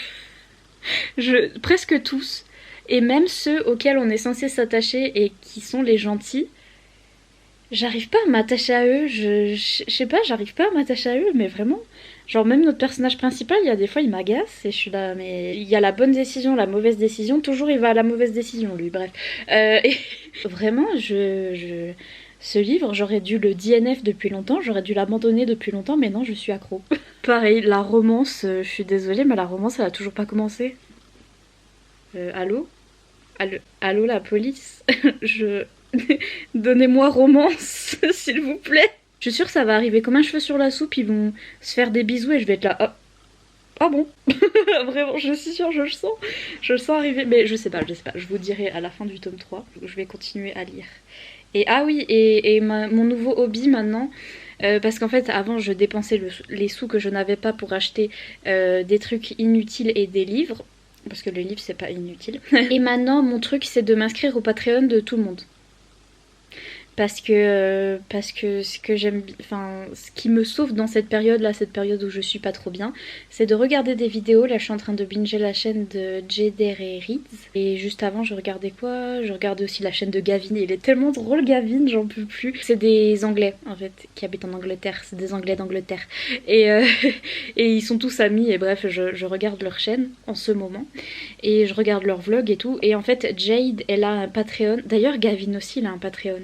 Speaker 2: Presque tous. Et même ceux auxquels on est censé s'attacher et qui sont les gentils, j'arrive pas à m'attacher à eux. Je sais pas, j'arrive pas à m'attacher à eux, mais vraiment. Genre même notre personnage principal, il y a des fois il m'agace et je suis là, mais il y a la bonne décision, la mauvaise décision, toujours il va à la mauvaise décision lui, bref. Et vraiment, ce livre, j'aurais dû le DNF depuis longtemps, j'aurais dû l'abandonner depuis longtemps, mais non, je suis accro. Pareil, la romance, je suis désolée, mais la romance elle a toujours pas commencé. Allô, allô la police. Donnez-moi romance, s'il vous plaît. Je suis sûre que ça va arriver comme un cheveu sur la soupe, ils vont se faire des bisous et je vais être là. Ah bon. Vraiment, je suis sûre, je le sens arriver. Mais je sais pas, je vous dirai à la fin du tome 3. Je vais continuer à lire. Et ah oui, mon nouveau hobby maintenant, parce qu'en fait avant je dépensais les sous que je n'avais pas pour acheter des trucs inutiles et des livres, parce que le livre c'est pas inutile. Et maintenant mon truc c'est de m'inscrire au Patreon de tout le monde. Parce que ce que j'aime, enfin ce qui me sauve dans cette période là, cette période où je suis pas trop bien, c'est de regarder des vidéos. Là je suis en train de binger la chaîne de Jeder et Reeds. Et juste avant je regardais quoi? Je regardais aussi la chaîne de Gavin, il est tellement drôle Gavin, j'en peux plus. C'est des Anglais en fait qui habitent en Angleterre, c'est des Anglais d'Angleterre. Et ils sont tous amis et bref je regarde leur chaîne en ce moment. Et je regarde leurs vlogs et tout. Et en fait Jade elle a un Patreon, d'ailleurs Gavin aussi il a un Patreon.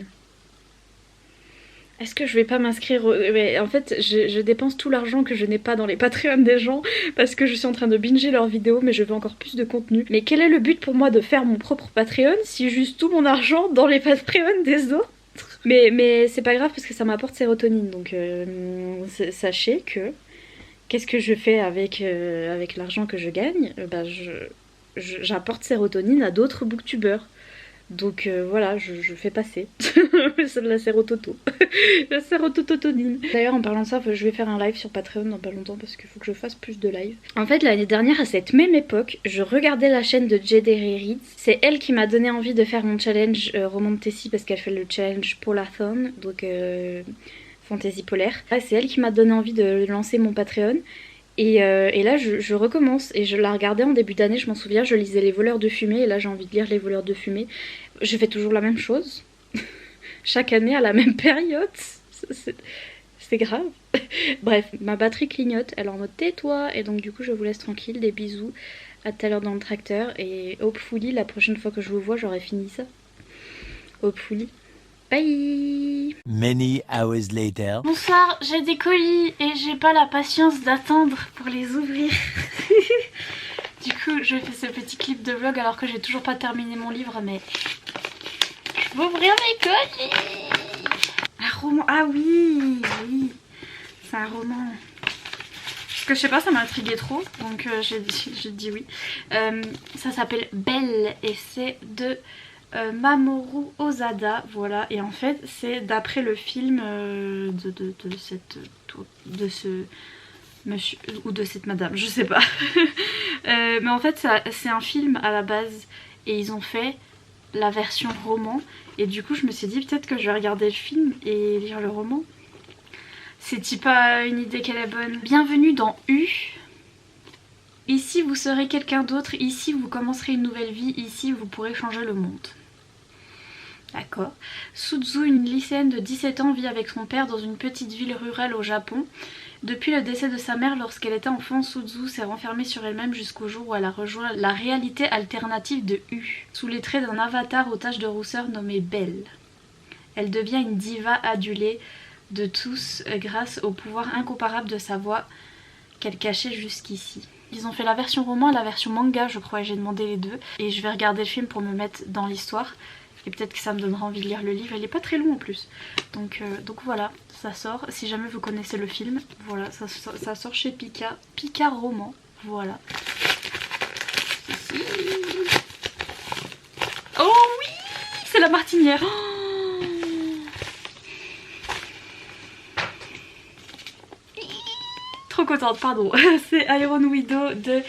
Speaker 2: Est-ce que je vais pas m'inscrire Mais en fait, je dépense tout l'argent que je n'ai pas dans les Patreons des gens parce que je suis en train de binger leurs vidéos, mais je veux encore plus de contenu. Mais quel est le but pour moi de faire mon propre Patreon si j'use tout mon argent dans les Patreons des autres? Mais c'est pas grave parce que ça m'apporte sérotonine, donc sachez que... Qu'est-ce que je fais avec l'argent que je gagne? J'apporte sérotonine à d'autres booktubeurs. Donc voilà, je fais passer. C'est de la sérototo. La sérototonine. D'ailleurs en parlant de ça, je vais faire un live sur Patreon dans pas longtemps parce qu'il faut que je fasse plus de live. En fait l'année dernière à cette même époque, je regardais la chaîne de Jederi Reads. C'est elle qui m'a donné envie de faire mon challenge roman de Tessie parce qu'elle fait le challenge Polathon, donc fantasy polaire. C'est elle qui m'a donné envie de lancer mon Patreon. Et là je recommence et je la regardais en début d'année, je m'en souviens, je lisais Les Voleurs de Fumée et là j'ai envie de lire Les Voleurs de Fumée. Je fais toujours la même chose, chaque année à la même période, c'est grave. Bref, ma batterie clignote, elle est en mode tais-toi et donc du coup je vous laisse tranquille, des bisous, à tout à l'heure dans le tracteur et hopefully la prochaine fois que je vous vois j'aurai fini ça. Hopefully. Bye.
Speaker 3: Many hours later.
Speaker 2: Bonsoir, j'ai des colis et j'ai pas la patience d'attendre pour les ouvrir. Du coup, je fais ce petit clip de vlog alors que j'ai toujours pas terminé mon livre, mais je vais ouvrir mes colis. Un roman, ah oui, oui, c'est un roman. Parce que je sais pas, ça m'a intrigué trop, donc j'ai dit oui. Ça s'appelle Belle et c'est de Mamoru Ozada, voilà, et en fait c'est d'après le film de ce monsieur ou de cette madame, je sais pas. Mais en fait c'est un film à la base et ils ont fait la version roman et du coup je me suis dit peut-être que je vais regarder le film et lire le roman. C'est-il pas une idée qu'elle est bonne? Bienvenue dans U. Ici vous serez quelqu'un d'autre, ici vous commencerez une nouvelle vie, ici vous pourrez changer le monde. D'accord. Suzu, une lycéenne de 17 ans, vit avec son père dans une petite ville rurale au Japon. Depuis le décès de sa mère lorsqu'elle était enfant, Suzu s'est renfermée sur elle-même jusqu'au jour où elle a rejoint la réalité alternative de U, sous les traits d'un avatar aux taches de rousseur nommé Belle. Elle devient une diva adulée de tous grâce au pouvoir incomparable de sa voix qu'elle cachait jusqu'ici. Ils ont fait la version roman et la version manga je crois et j'ai demandé les deux. Et je vais regarder le film pour me mettre dans l'histoire. Et peut-être que ça me donnera envie de lire le livre, il est pas très long en plus. Donc voilà, ça sort, si jamais vous connaissez le film, voilà, ça sort chez Pika, Pika Roman, voilà. Oh oui, c'est la martinière. Oh, trop contente, pardon. C'est Iron Widow de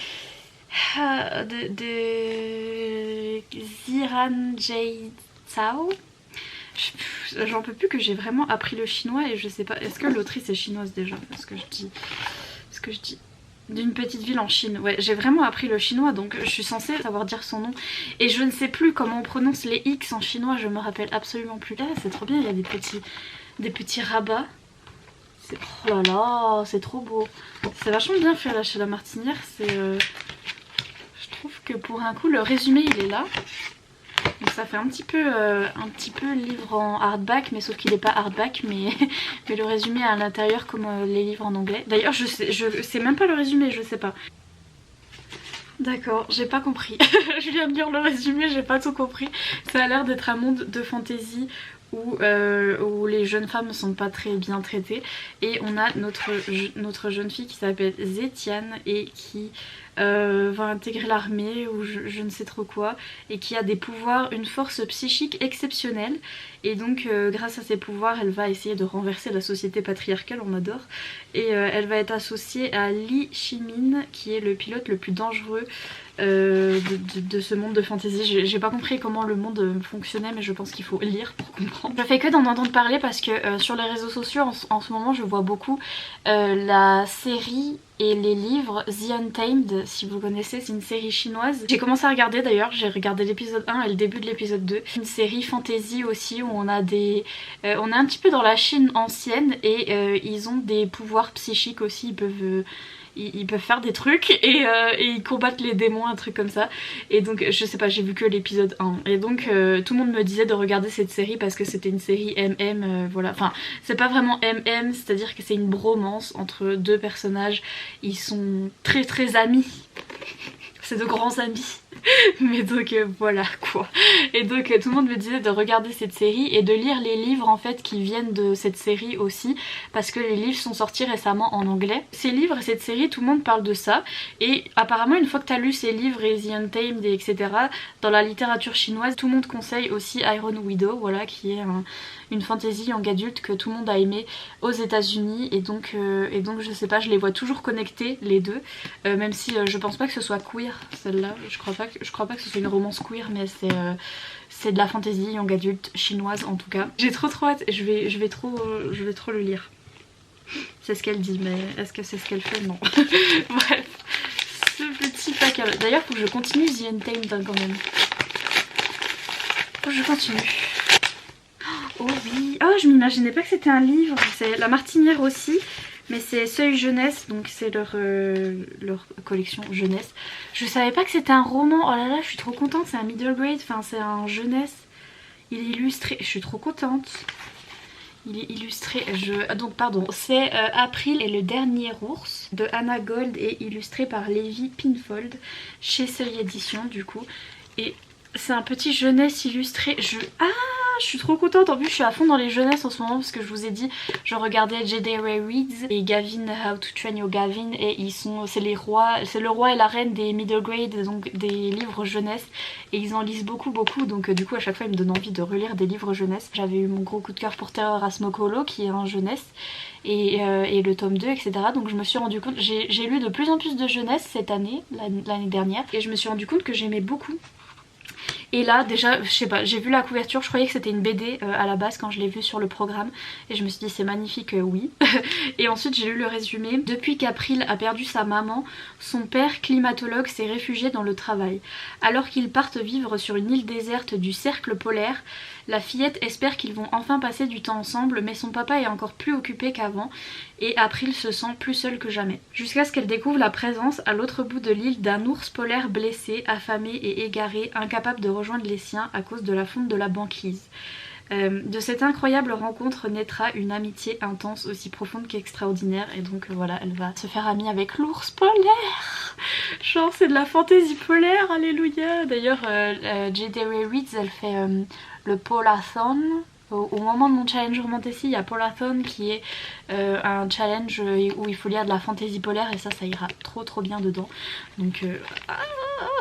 Speaker 2: Ziran Jade Tsao. J'en peux plus que j'ai vraiment appris le chinois et je sais pas, est-ce que l'autrice est chinoise déjà? Ce que je dis d'une petite ville en Chine. Ouais, j'ai vraiment appris le chinois donc je suis censée savoir dire son nom et je ne sais plus comment on prononce les X en chinois, je me rappelle absolument plus. Là c'est trop bien, il y a des petits rabats. Oh là là, c'est trop beau. C'est vachement bien fait là chez la martinière, c'est je trouve que pour un coup le résumé il est là. Donc ça fait un petit peu livre en hardback, mais sauf qu'il n'est pas hardback, mais le résumé est à l'intérieur comme les livres en anglais. D'ailleurs je sais même pas le résumé, je sais pas. D'accord, j'ai pas compris. Je viens de lire le résumé, j'ai pas tout compris. Ça a l'air d'être un monde de fantasy où les jeunes femmes sont pas très bien traitées. Et on a notre jeune fille qui s'appelle Zetiane et qui va intégrer l'armée ou je ne sais trop quoi, et qui a des pouvoirs, une force psychique exceptionnelle. Et donc grâce à ses pouvoirs elle va essayer de renverser la société patriarcale, on adore. Et elle va être associée à Lee Shimin qui est le pilote le plus dangereux de ce monde de fantasy. J'ai pas compris comment le monde fonctionnait, mais je pense qu'il faut lire pour comprendre. Je fais que d'en entendre parler parce que sur les réseaux sociaux en ce moment je vois beaucoup la série et les livres The Untamed, si vous connaissez, c'est une série chinoise. J'ai commencé à regarder d'ailleurs, j'ai regardé l'épisode 1 et le début de l'épisode 2. Une série fantasy aussi où on a on est un petit peu dans la Chine ancienne et ils ont des pouvoirs psychiques aussi, ils peuvent faire des trucs et ils combattent les démons, un truc comme ça. Et donc je sais pas, j'ai vu que l'épisode 1 et donc tout le monde me disait de regarder cette série parce que c'était une série MM, voilà. Enfin c'est pas vraiment MM, c'est à dire que c'est une bromance entre deux personnages. Ils sont très amis. C'est de grands amis. Mais donc voilà quoi. Et donc tout le monde me disait de regarder cette série et de lire les livres en fait qui viennent de cette série aussi, parce que les livres sont sortis récemment en anglais. Ces livres et cette série, tout le monde parle de ça, et apparemment une fois que t'as lu ces livres et The Untamed et etc, dans la littérature chinoise, tout le monde conseille aussi Iron Widow, voilà, qui est une fantasy young adulte que tout le monde a aimé aux États-Unis, et donc je sais pas, je les vois toujours connectés les deux, même si je pense pas que ce soit queer celle-là, je crois pas que ce soit une romance queer, mais c'est de la fantasy young adulte chinoise en tout cas. J'ai trop hâte, je vais trop le lire. C'est ce qu'elle dit, mais est-ce que c'est ce qu'elle fait? Non. Bref, ce petit pack. D'ailleurs, faut que je continue The Untamed hein, quand même. Faut que je continue. Oh oui. Oh, je m'imaginais pas que c'était un livre. C'est La Martinière aussi. Mais c'est Seuil Jeunesse, donc c'est leur collection jeunesse. Je savais pas que c'était un roman. Oh là là, je suis trop contente. C'est un middle grade, enfin c'est un jeunesse. Il est illustré. Je suis trop contente. Il est illustré, donc pardon, c'est April et le dernier ours de Anna Gold et illustré par Levi Pinfold chez Seuil Édition du coup. Et c'est un petit jeunesse illustré. Je suis trop contente. En plus je suis à fond dans les jeunesses en ce moment parce que je vous ai dit, je regardais J.D. Ray Reads et Gavin, How to Train Your Gavin, et c'est le roi et la reine des middle grade, donc des livres jeunesse, et ils en lisent beaucoup donc du coup à chaque fois ils me donnent envie de relire des livres jeunesse. J'avais eu mon gros coup de cœur pour Terror à Smoke Hollow qui est un jeunesse, et le tome 2 etc, donc je me suis rendu compte, j'ai lu de plus en plus de jeunesse cette année, l'année dernière, et je me suis rendu compte que j'aimais beaucoup. Et là déjà, je sais pas, j'ai vu la couverture, je croyais que c'était une BD à la base quand je l'ai vue sur le programme, et je me suis dit c'est magnifique, oui. Et ensuite j'ai lu le résumé. Depuis qu'April a perdu sa maman, son père climatologue s'est réfugié dans le travail. Alors qu'ils partent vivre sur une île déserte du cercle polaire, la fillette espère qu'ils vont enfin passer du temps ensemble, mais son papa est encore plus occupé qu'avant, et April se sent plus seule que jamais. Jusqu'à ce qu'elle découvre la présence à l'autre bout de l'île d'un ours polaire blessé, affamé et égaré, incapable de rejoindre les siens à cause de la fonte de la banquise. De cette incroyable rencontre naîtra une amitié intense, aussi profonde qu'extraordinaire, et donc voilà, elle va se faire amie avec l'ours polaire. Genre c'est de la fantaisie polaire, alléluia. D'ailleurs J.D. Ray Reads, elle fait le Polathon. Au moment de mon challenge Romantasy, il y a Polathon qui est un challenge où il faut lire de la fantaisie polaire, et ça ira trop bien dedans. Donc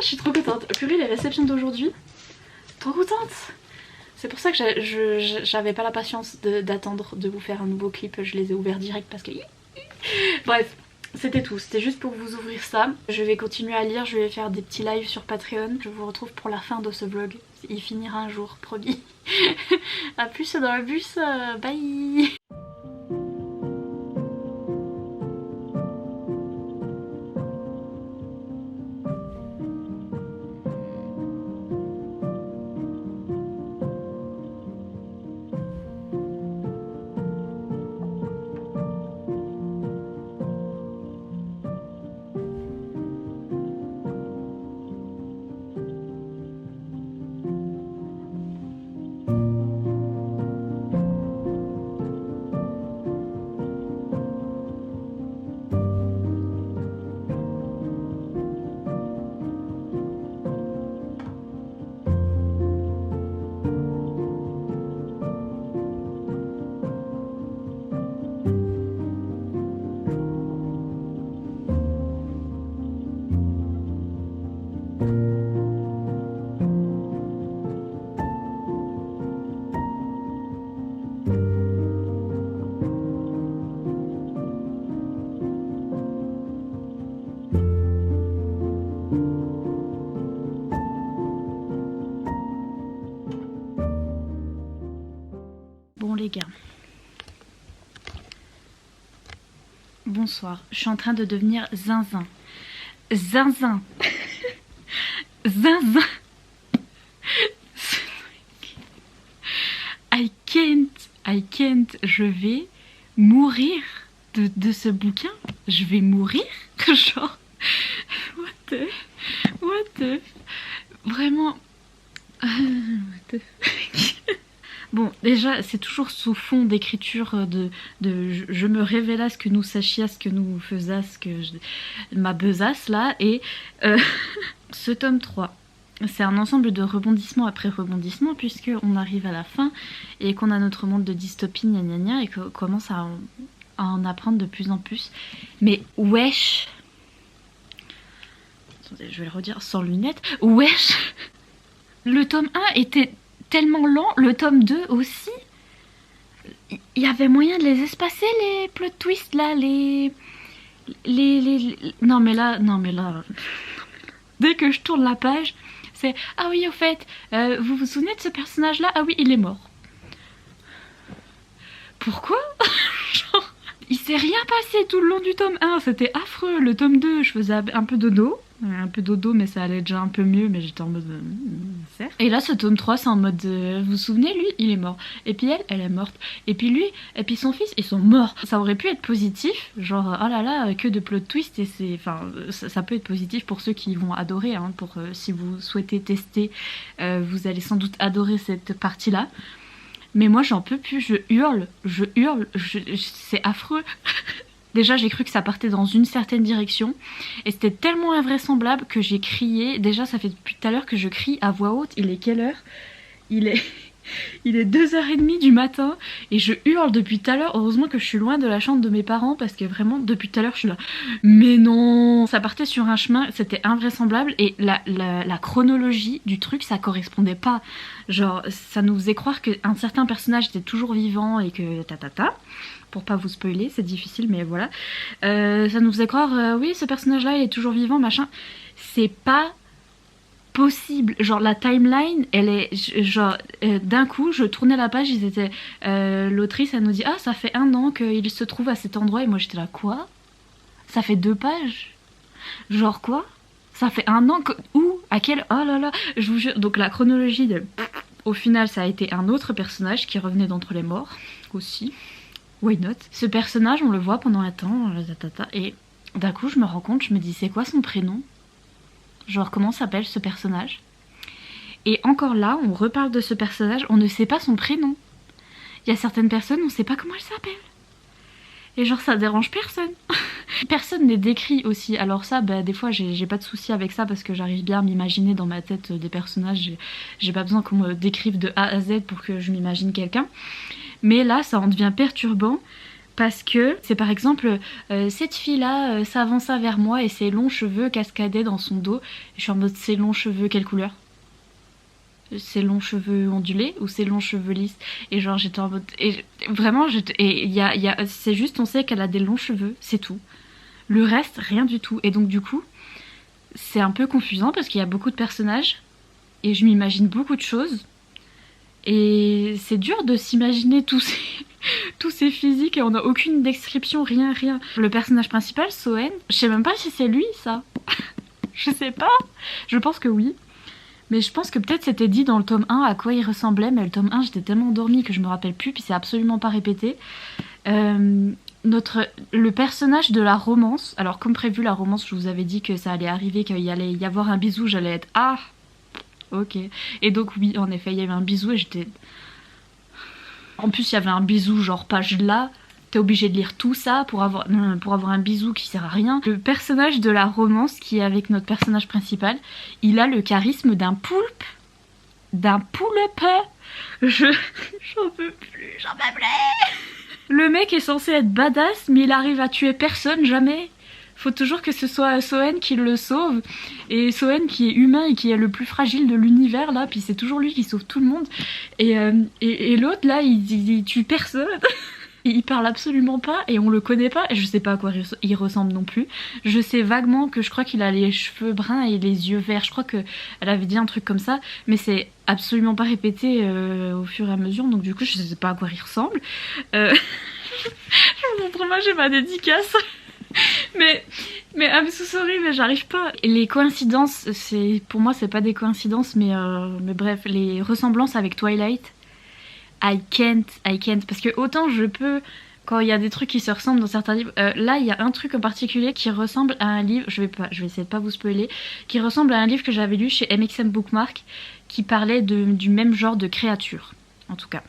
Speaker 2: je suis trop contente. Purée, les réceptions d'aujourd'hui, trop contente. C'est pour ça que j'avais pas la patience d'attendre de vous faire un nouveau clip, je les ai ouverts direct parce que... Bref, c'était tout, c'était juste pour vous ouvrir ça. Je vais continuer à lire, je vais faire des petits lives sur Patreon. Je vous retrouve pour la fin de ce vlog. Il finira un jour, promis. A plus dans le bus, bye. Bon les gars, bonsoir, je suis en train de devenir zinzin. Zinzin. Zinzin. I can't, je vais mourir de ce bouquin. Je vais mourir. Genre, what the, vraiment, what the Bon, déjà, c'est toujours sous fond d'écriture de je me révélasse que nous sachias, que nous faisasse, ma besace là, et ce tome 3, c'est un ensemble de rebondissements après rebondissements, puisque on arrive à la fin et qu'on a notre monde de dystopie gna gna gna et qu'on commence à en apprendre de plus en plus. Mais wesh, attendez, je vais le redire sans lunettes, wesh, le tome 1 était tellement lent, le tome 2 aussi. Il y avait moyen de les espacer, les plot twists là, non mais là, dès que je tourne la page, c'est ah oui, au fait, vous vous souvenez de ce personnage là? Ah oui, il est mort. Pourquoi? Genre, il s'est rien passé tout le long du tome 1, c'était affreux. Le tome 2, je faisais un peu dodo, mais ça allait déjà un peu mieux, mais j'étais en mode certes. Et là, ce tome 3, c'est en mode vous vous souvenez, lui, il est mort. Et puis elle est morte. Et puis lui, et puis son fils, ils sont morts. Ça aurait pu être positif, genre oh là là, que de plot twist, et c'est, enfin, ça peut être positif pour ceux qui vont adorer, hein, pour si vous souhaitez tester, vous allez sans doute adorer cette partie-là. Mais moi, j'en peux plus, je hurle, c'est affreux. Déjà, j'ai cru que ça partait dans une certaine direction. Et c'était tellement invraisemblable que j'ai crié. Déjà, ça fait depuis tout à l'heure que je crie à voix haute. Il est quelle heure? Il est 2h30 du matin. Et je hurle depuis tout à l'heure. Heureusement que je suis loin de la chambre de mes parents. Parce que vraiment, depuis tout à l'heure, je suis là. Mais non! Ça partait sur un chemin. C'était invraisemblable. Et la chronologie du truc, ça correspondait pas. Genre, ça nous faisait croire qu'un certain personnage était toujours vivant et que pour pas vous spoiler, c'est difficile, mais voilà. Ça nous faisait croire, oui, ce personnage-là, il est toujours vivant, machin. C'est pas possible. Genre, la timeline, elle est... Genre, d'un coup, je tournais la page, ils étaient... L'autrice, elle nous dit, ah, ça fait 1 an qu'il se trouve à cet endroit. Et moi, j'étais là, quoi? Ça fait 2 pages? Genre, quoi? Ça fait 1 an que... Où? À quel... Oh là là, je vous jure. Donc, la chronologie de... Au final, ça a été un autre personnage qui revenait d'entre les morts, aussi. Why not? Ce personnage, on le voit pendant un temps, et d'un coup, je me rends compte, je me dis, c'est quoi son prénom? Genre, comment s'appelle ce personnage? Et encore là, on reparle de ce personnage, on ne sait pas son prénom. Il y a certaines personnes, on ne sait pas comment elles s'appellent. Et genre, ça dérange personne. Personne n'est décrit aussi. Alors ça, bah, des fois, j'ai pas de souci avec ça parce que j'arrive bien à m'imaginer dans ma tête des personnages. J'ai pas besoin qu'on me décrive de A à Z pour que je m'imagine quelqu'un. Mais là, ça en devient perturbant parce que c'est par exemple cette fille-là s'avança vers moi et ses longs cheveux cascadaient dans son dos. Et je suis en mode, ses longs cheveux, quelle couleur? Ses longs cheveux ondulés ou ses longs cheveux lisses? Et genre, j'étais en mode... Et vraiment, c'est juste, on sait qu'elle a des longs cheveux, c'est tout. Le reste, rien du tout. Et donc, du coup, c'est un peu confusant parce qu'il y a beaucoup de personnages et je m'imagine beaucoup de choses. Et c'est dur de s'imaginer tous ces physiques et on n'a aucune description, rien. Le personnage principal, Soen, je sais même pas si c'est lui, ça. Je sais pas. Je pense que oui. Mais je pense que peut-être c'était dit dans le tome 1 à quoi il ressemblait, mais le tome 1, j'étais tellement endormie que je me rappelle plus, puis c'est absolument pas répété. Le personnage de la romance, alors comme prévu, la romance, je vous avais dit que ça allait arriver, qu'il allait y avoir un bisou, j'allais être ah, ok. Et donc oui, en effet, il y avait un bisou et j'étais... En plus, il y avait un bisou genre page là, t'es obligé de lire tout ça pour avoir un bisou qui sert à rien. Le personnage de la romance qui est avec notre personnage principal, il a le charisme d'un poulpe. D'un poulpe. J'en peux plus, j'en peux plus. Le mec est censé être badass, mais il arrive à tuer personne, jamais. Faut toujours que ce soit Soen qui le sauve. Et Soen qui est humain et qui est le plus fragile de l'univers, là. Puis c'est toujours lui qui sauve tout le monde. Et l'autre, là, il tue personne. Il parle absolument pas et on le connaît pas. Et je sais pas à quoi il ressemble non plus. Je sais vaguement que je crois qu'il a les cheveux bruns et les yeux verts. Je crois qu'elle avait dit un truc comme ça. Mais c'est absolument pas répété au fur et à mesure. Donc du coup, je sais pas à quoi il ressemble. Je vous montre, moi j'ai ma dédicace. mais I'm so sorry, mais j'arrive pas. Et les coïncidences, pour moi c'est pas des coïncidences, mais bref, les ressemblances avec Twilight, I can't, parce que autant je peux, quand il y a des trucs qui se ressemblent dans certains livres, là il y a un truc en particulier qui ressemble à un livre, je vais essayer de pas vous spoiler, qui ressemble à un livre que j'avais lu chez MXM Bookmark, qui parlait du même genre de créature, en tout cas.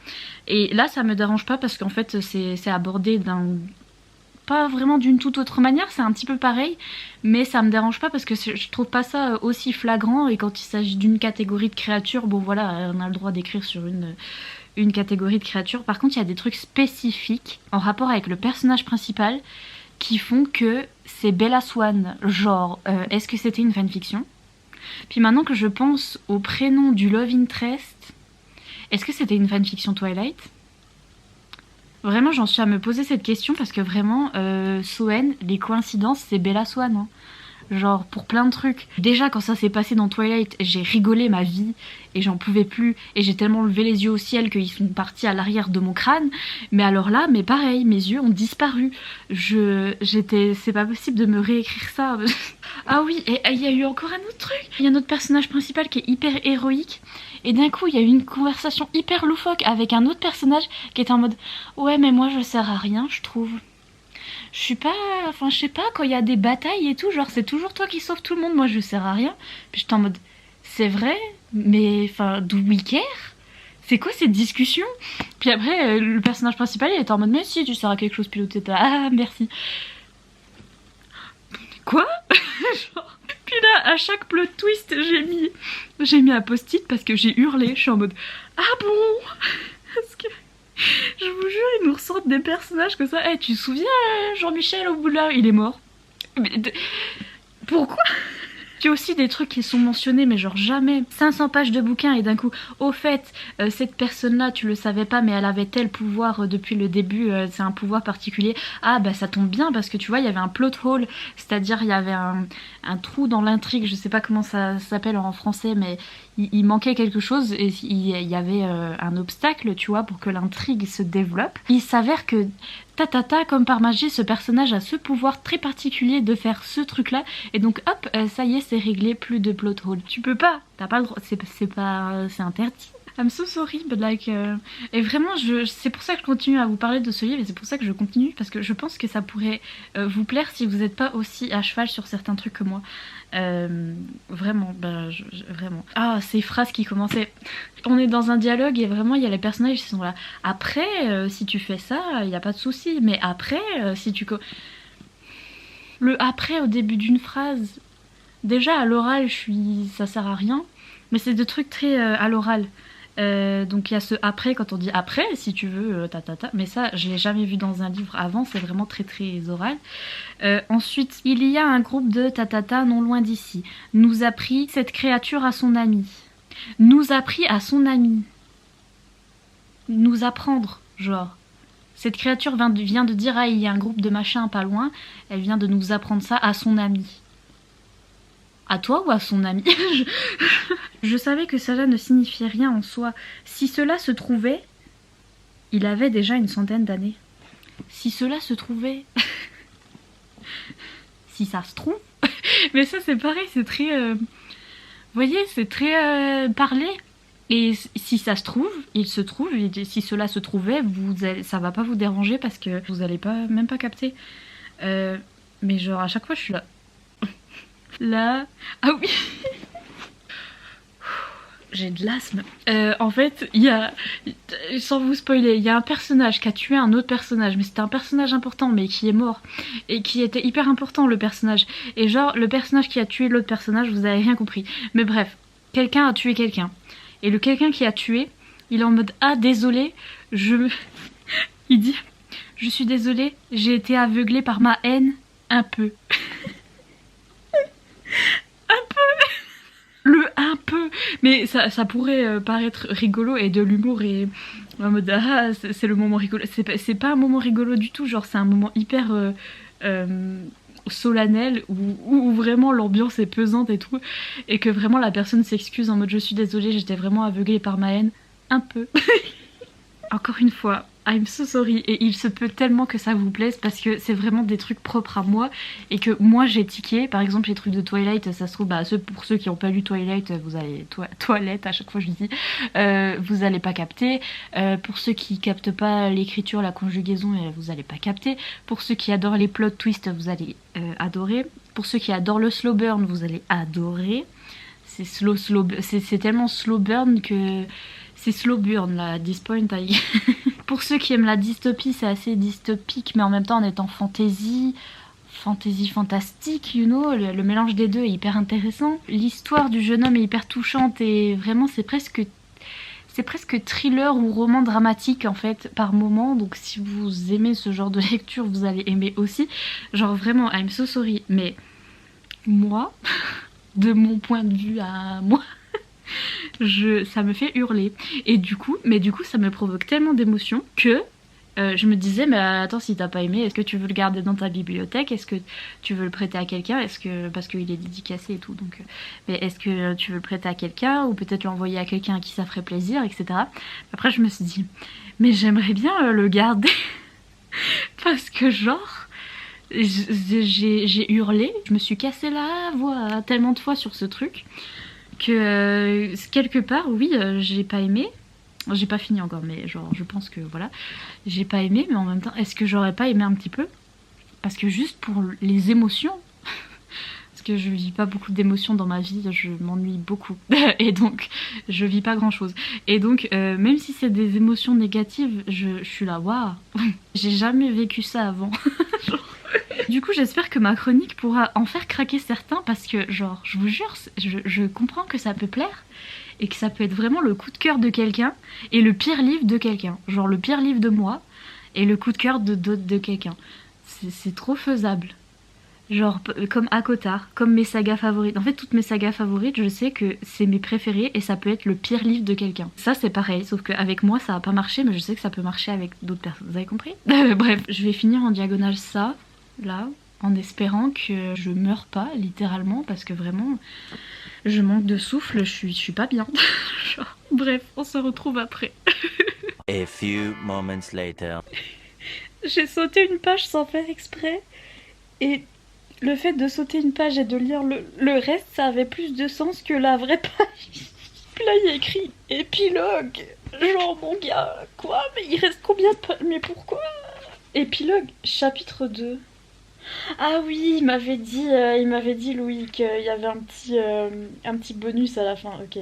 Speaker 2: Et là ça me dérange pas parce qu'en fait c'est abordé pas vraiment d'une toute autre manière, c'est un petit peu pareil, mais ça me dérange pas parce que je trouve pas ça aussi flagrant, et quand il s'agit d'une catégorie de créatures, bon voilà, on a le droit d'écrire sur une catégorie de créatures. Par contre, il y a des trucs spécifiques en rapport avec le personnage principal qui font que c'est Bella Swan. Genre, est-ce que c'était une fanfiction? Puis maintenant que je pense au prénom du Love Interest, est-ce que c'était une fanfiction Twilight? Vraiment, j'en suis à me poser cette question parce que vraiment, Soen, les coïncidences, c'est Bella Swan. Hein. Genre, pour plein de trucs. Déjà, quand ça s'est passé dans Twilight, j'ai rigolé ma vie et j'en pouvais plus. Et j'ai tellement levé les yeux au ciel qu'ils sont partis à l'arrière de mon crâne. Mais alors là, mais pareil, mes yeux ont disparu. C'est pas possible de me réécrire ça. Ah oui, et il y a eu encore un autre truc. Il y a notre personnage principal qui est hyper héroïque. Et d'un coup, il y a eu une conversation hyper loufoque avec un autre personnage qui était en mode « Ouais, mais moi, je sers à rien, je trouve. » Je suis pas... Enfin, je sais pas, quand il y a des batailles et tout, genre, c'est toujours toi qui sauves tout le monde, moi, je sers à rien. Puis j'étais en mode « C'est vrai, mais... Enfin, do we care ? C'est quoi cette discussion ?» Puis après, le personnage principal, il était en mode « Mais si, tu sers à quelque chose, piloté. Ah, merci. » Quoi? Genre... Puis là, à chaque plot twist, j'ai mis un post-it parce que j'ai hurlé. Je suis en mode « Ah bon ?» Parce que... Je vous jure, ils nous ressortent des personnages comme ça. Eh, tu te souviens, Jean-Michel au bout de là, il est mort. Mais pourquoi? Il y a aussi des trucs qui sont mentionnés, mais genre jamais. 500 pages de bouquin et d'un coup, au fait, cette personne-là, tu le savais pas, mais elle avait tel pouvoir depuis le début, c'est un pouvoir particulier. Ah bah ça tombe bien parce que tu vois, il y avait un plot hole, c'est-à-dire il y avait un trou dans l'intrigue, je sais pas comment ça s'appelle en français, mais il manquait quelque chose et il y avait un obstacle, tu vois, pour que l'intrigue se développe. Il s'avère que comme par magie, ce personnage a ce pouvoir très particulier de faire ce truc-là, et donc hop, ça y est, c'est réglé, plus de plot hole. Tu peux pas, t'as pas le droit, c'est interdit. I'm so sorry, but like... Et vraiment, c'est pour ça que je continue à vous parler de ce livre, et c'est pour ça que je continue, parce que je pense que ça pourrait vous plaire si vous n'êtes pas aussi à cheval sur certains trucs que moi. Vraiment, vraiment. Ah, ces phrases qui commençaient... On est dans un dialogue et vraiment, il y a les personnages qui sont là. Après, si tu fais ça, il n'y a pas de souci, mais après, si tu... Le après au début d'une phrase... Déjà, à l'oral, ça sert à rien, mais c'est des trucs très à l'oral. Donc il y a ce après, quand on dit après, si tu veux, mais ça je l'ai jamais vu dans un livre avant, c'est vraiment très très oral. Ensuite, il y a un groupe de non loin d'ici, nous a pris cette créature à son ami, nous a pris à son ami, nous apprendre, genre cette créature vient de dire ah il y a un groupe de machin pas loin, elle vient de nous apprendre ça à son ami. À toi ou à son ami? Je savais que cela ne signifiait rien en soi. Si cela se trouvait, il avait déjà une centaine d'années. Si cela se trouvait... si ça se trouve... Mais ça c'est pareil, c'est très... Vous voyez, c'est très parlé. Et si ça se trouve, il se trouve, et si cela se trouvait, ça va pas vous déranger parce que vous allez même pas capter. Mais genre à chaque fois je suis là... Là... Ah oui. J'ai de l'asthme. En fait, il y a... Sans vous spoiler, il y a un personnage qui a tué un autre personnage. Mais c'était un personnage important, mais qui est mort. Et qui était hyper important, le personnage. Et genre, le personnage qui a tué l'autre personnage, vous avez rien compris. Mais bref, quelqu'un a tué quelqu'un. Et le quelqu'un qui a tué, il est en mode « Ah, désolé, il dit « Je suis désolé, j'ai été aveuglé par ma haine, un peu. » Un peu, mais ça pourrait paraître rigolo et de l'humour et en mode ah c'est le moment rigolo, c'est pas un moment rigolo du tout, genre c'est un moment hyper solennel où vraiment l'ambiance est pesante et tout, et que vraiment la personne s'excuse en mode je suis désolée, j'étais vraiment aveuglée par ma haine, un peu. Encore une fois, I'm so sorry, et il se peut tellement que ça vous plaise parce que c'est vraiment des trucs propres à moi et que moi j'ai tiqué. Par exemple les trucs de Twilight, ça se trouve, pour ceux qui n'ont pas lu Twilight, vous allez toilette à chaque fois je dis, vous allez pas capter. Pour ceux qui captent pas l'écriture, la conjugaison, vous allez pas capter. Pour ceux qui adorent les plot twists, vous allez adorer. Pour ceux qui adorent le slow burn, vous allez adorer. C'est tellement slow burn que... C'est slow burn là, at this point. Pour ceux qui aiment la dystopie, c'est assez dystopique, mais en même temps en étant fantasy fantastique, you know, le mélange des deux est hyper intéressant. L'histoire du jeune homme est hyper touchante et vraiment c'est presque thriller ou roman dramatique en fait par moment, donc si vous aimez ce genre de lecture vous allez aimer aussi. Genre vraiment I'm so sorry, mais moi, de mon point de vue à moi, ça me fait hurler. Et du coup ça me provoque tellement d'émotions que je me disais mais attends, si t'as pas aimé, est-ce que tu veux le garder dans ta bibliothèque, est-ce que tu veux le prêter à quelqu'un, parce qu'il est dédicacé et tout, donc mais est-ce que tu veux le prêter à quelqu'un ou peut-être l'envoyer à quelqu'un à qui ça ferait plaisir, etc. Après je me suis dit mais j'aimerais bien le garder parce que genre j'ai hurlé, je me suis cassé la voix tellement de fois sur ce truc que quelque part oui, j'ai pas aimé. J'ai pas fini encore, mais genre je pense que voilà, j'ai pas aimé, mais en même temps, est-ce que j'aurais pas aimé un petit peu? Parce que juste pour les émotions, parce que je vis pas beaucoup d'émotions dans ma vie, je m'ennuie beaucoup, et donc je vis pas grand chose. Et donc même si c'est des émotions négatives, je suis là, waouh, j'ai jamais vécu ça avant. Du coup j'espère que ma chronique pourra en faire craquer certains, parce que genre je vous jure, je comprends que ça peut plaire, et que ça peut être vraiment le coup de cœur de quelqu'un et le pire livre de quelqu'un. Genre le pire livre de moi et le coup de cœur de quelqu'un. C'est trop faisable. Genre comme ACOTAR, comme mes sagas favorites. En fait toutes mes sagas favorites, je sais que c'est mes préférés et ça peut être le pire livre de quelqu'un. Ça c'est pareil, sauf qu'avec moi ça a pas marché, mais je sais que ça peut marcher avec d'autres personnes. Vous avez compris? Bref, je vais finir en diagonale ça, là, en espérant que je meure pas littéralement, parce que vraiment je manque de souffle, je suis pas bien. Genre, bref, on se retrouve après.
Speaker 3: A few moments later.
Speaker 2: J'ai sauté une page sans faire exprès, et le fait de sauter une page et de lire le reste, ça avait plus de sens que la vraie page. Puis là il y a écrit épilogue. Genre mon gars, quoi? Mais il reste combien de pages? Mais pourquoi? Épilogue, chapitre 2. Ah oui, il m'avait dit Louis qu'il y avait un petit bonus à la fin, ok.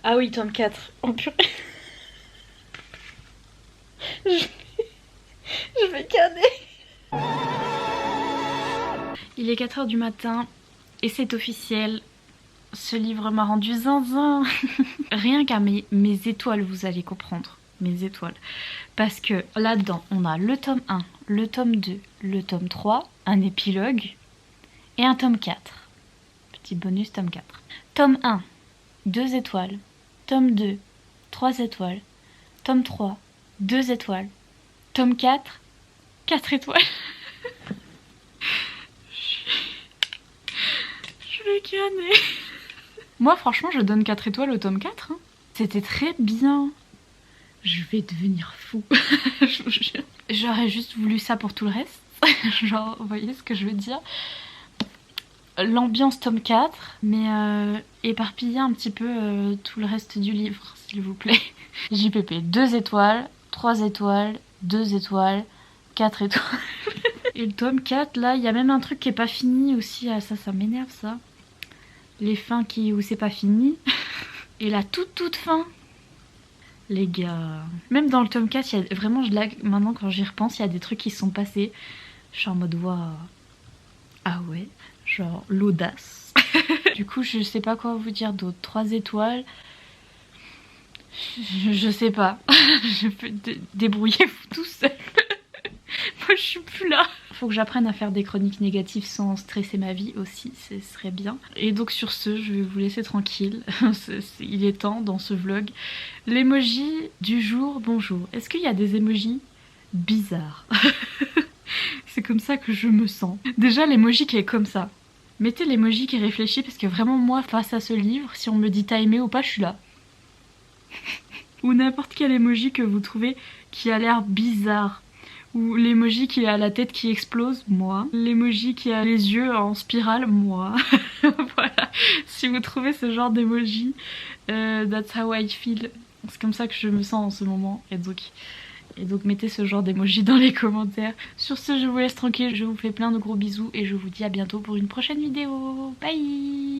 Speaker 2: Ah oui, tome 4. Oh purée. Je vais canner. Il est 4h du matin et c'est officiel. Ce livre m'a rendu zinzin. Rien qu'à mes étoiles, vous allez comprendre. Mes étoiles. Parce que là-dedans, on a le tome 1, le tome 2, le tome 3, un épilogue et un tome 4. Petit bonus tome 4. Tome 1, 2 étoiles. Tome 2, 3 étoiles. Tome 3, 2 étoiles. Tome 4, 4 étoiles. Je vais canner. Moi, franchement, je donne 4 étoiles au tome 4. Hein. C'était très bien. Je vais devenir fou. J'aurais juste voulu ça pour tout le reste. Genre, vous voyez ce que je veux dire? L'ambiance tome 4, mais éparpiller un petit peu tout le reste du livre, s'il vous plaît. JPP, 2 étoiles, 3 étoiles, 2 étoiles, 4 étoiles. Et le tome 4, là, il y a même un truc qui est pas fini aussi. Ah, ça m'énerve, ça. Les fins où c'est pas fini. Et la toute fin. Les gars, même dans le tome 4, il y a vraiment, maintenant quand j'y repense, il y a des trucs qui se sont passés. Je suis en mode, waouh. Ah ouais, genre l'audace. Du coup, je sais pas quoi vous dire d'autre. 3 étoiles. Je sais pas. Je peux débrouiller-vous tout seul. Moi, je suis plus là. Faut que j'apprenne à faire des chroniques négatives sans stresser ma vie aussi, ce serait bien. Et donc sur ce, je vais vous laisser tranquille. Il est temps dans ce vlog. L'emoji du jour, bonjour. Est-ce qu'il y a des emojis bizarres? C'est comme ça que je me sens. Déjà l'emoji qui est comme ça. Mettez l'emoji qui réfléchit, parce que vraiment moi, face à ce livre, si on me dit t'as aimé ou pas, je suis là. Ou n'importe quel emoji que vous trouvez qui a l'air bizarre. Ou l'emoji qui a la tête qui explose, moi. L'emoji qui a les yeux en spirale, moi. Voilà. Si vous trouvez ce genre d'emoji, that's how I feel. C'est comme ça que je me sens en ce moment. Et donc mettez ce genre d'emoji dans les commentaires. Sur ce, je vous laisse tranquille. Je vous fais plein de gros bisous et je vous dis à bientôt pour une prochaine vidéo. Bye!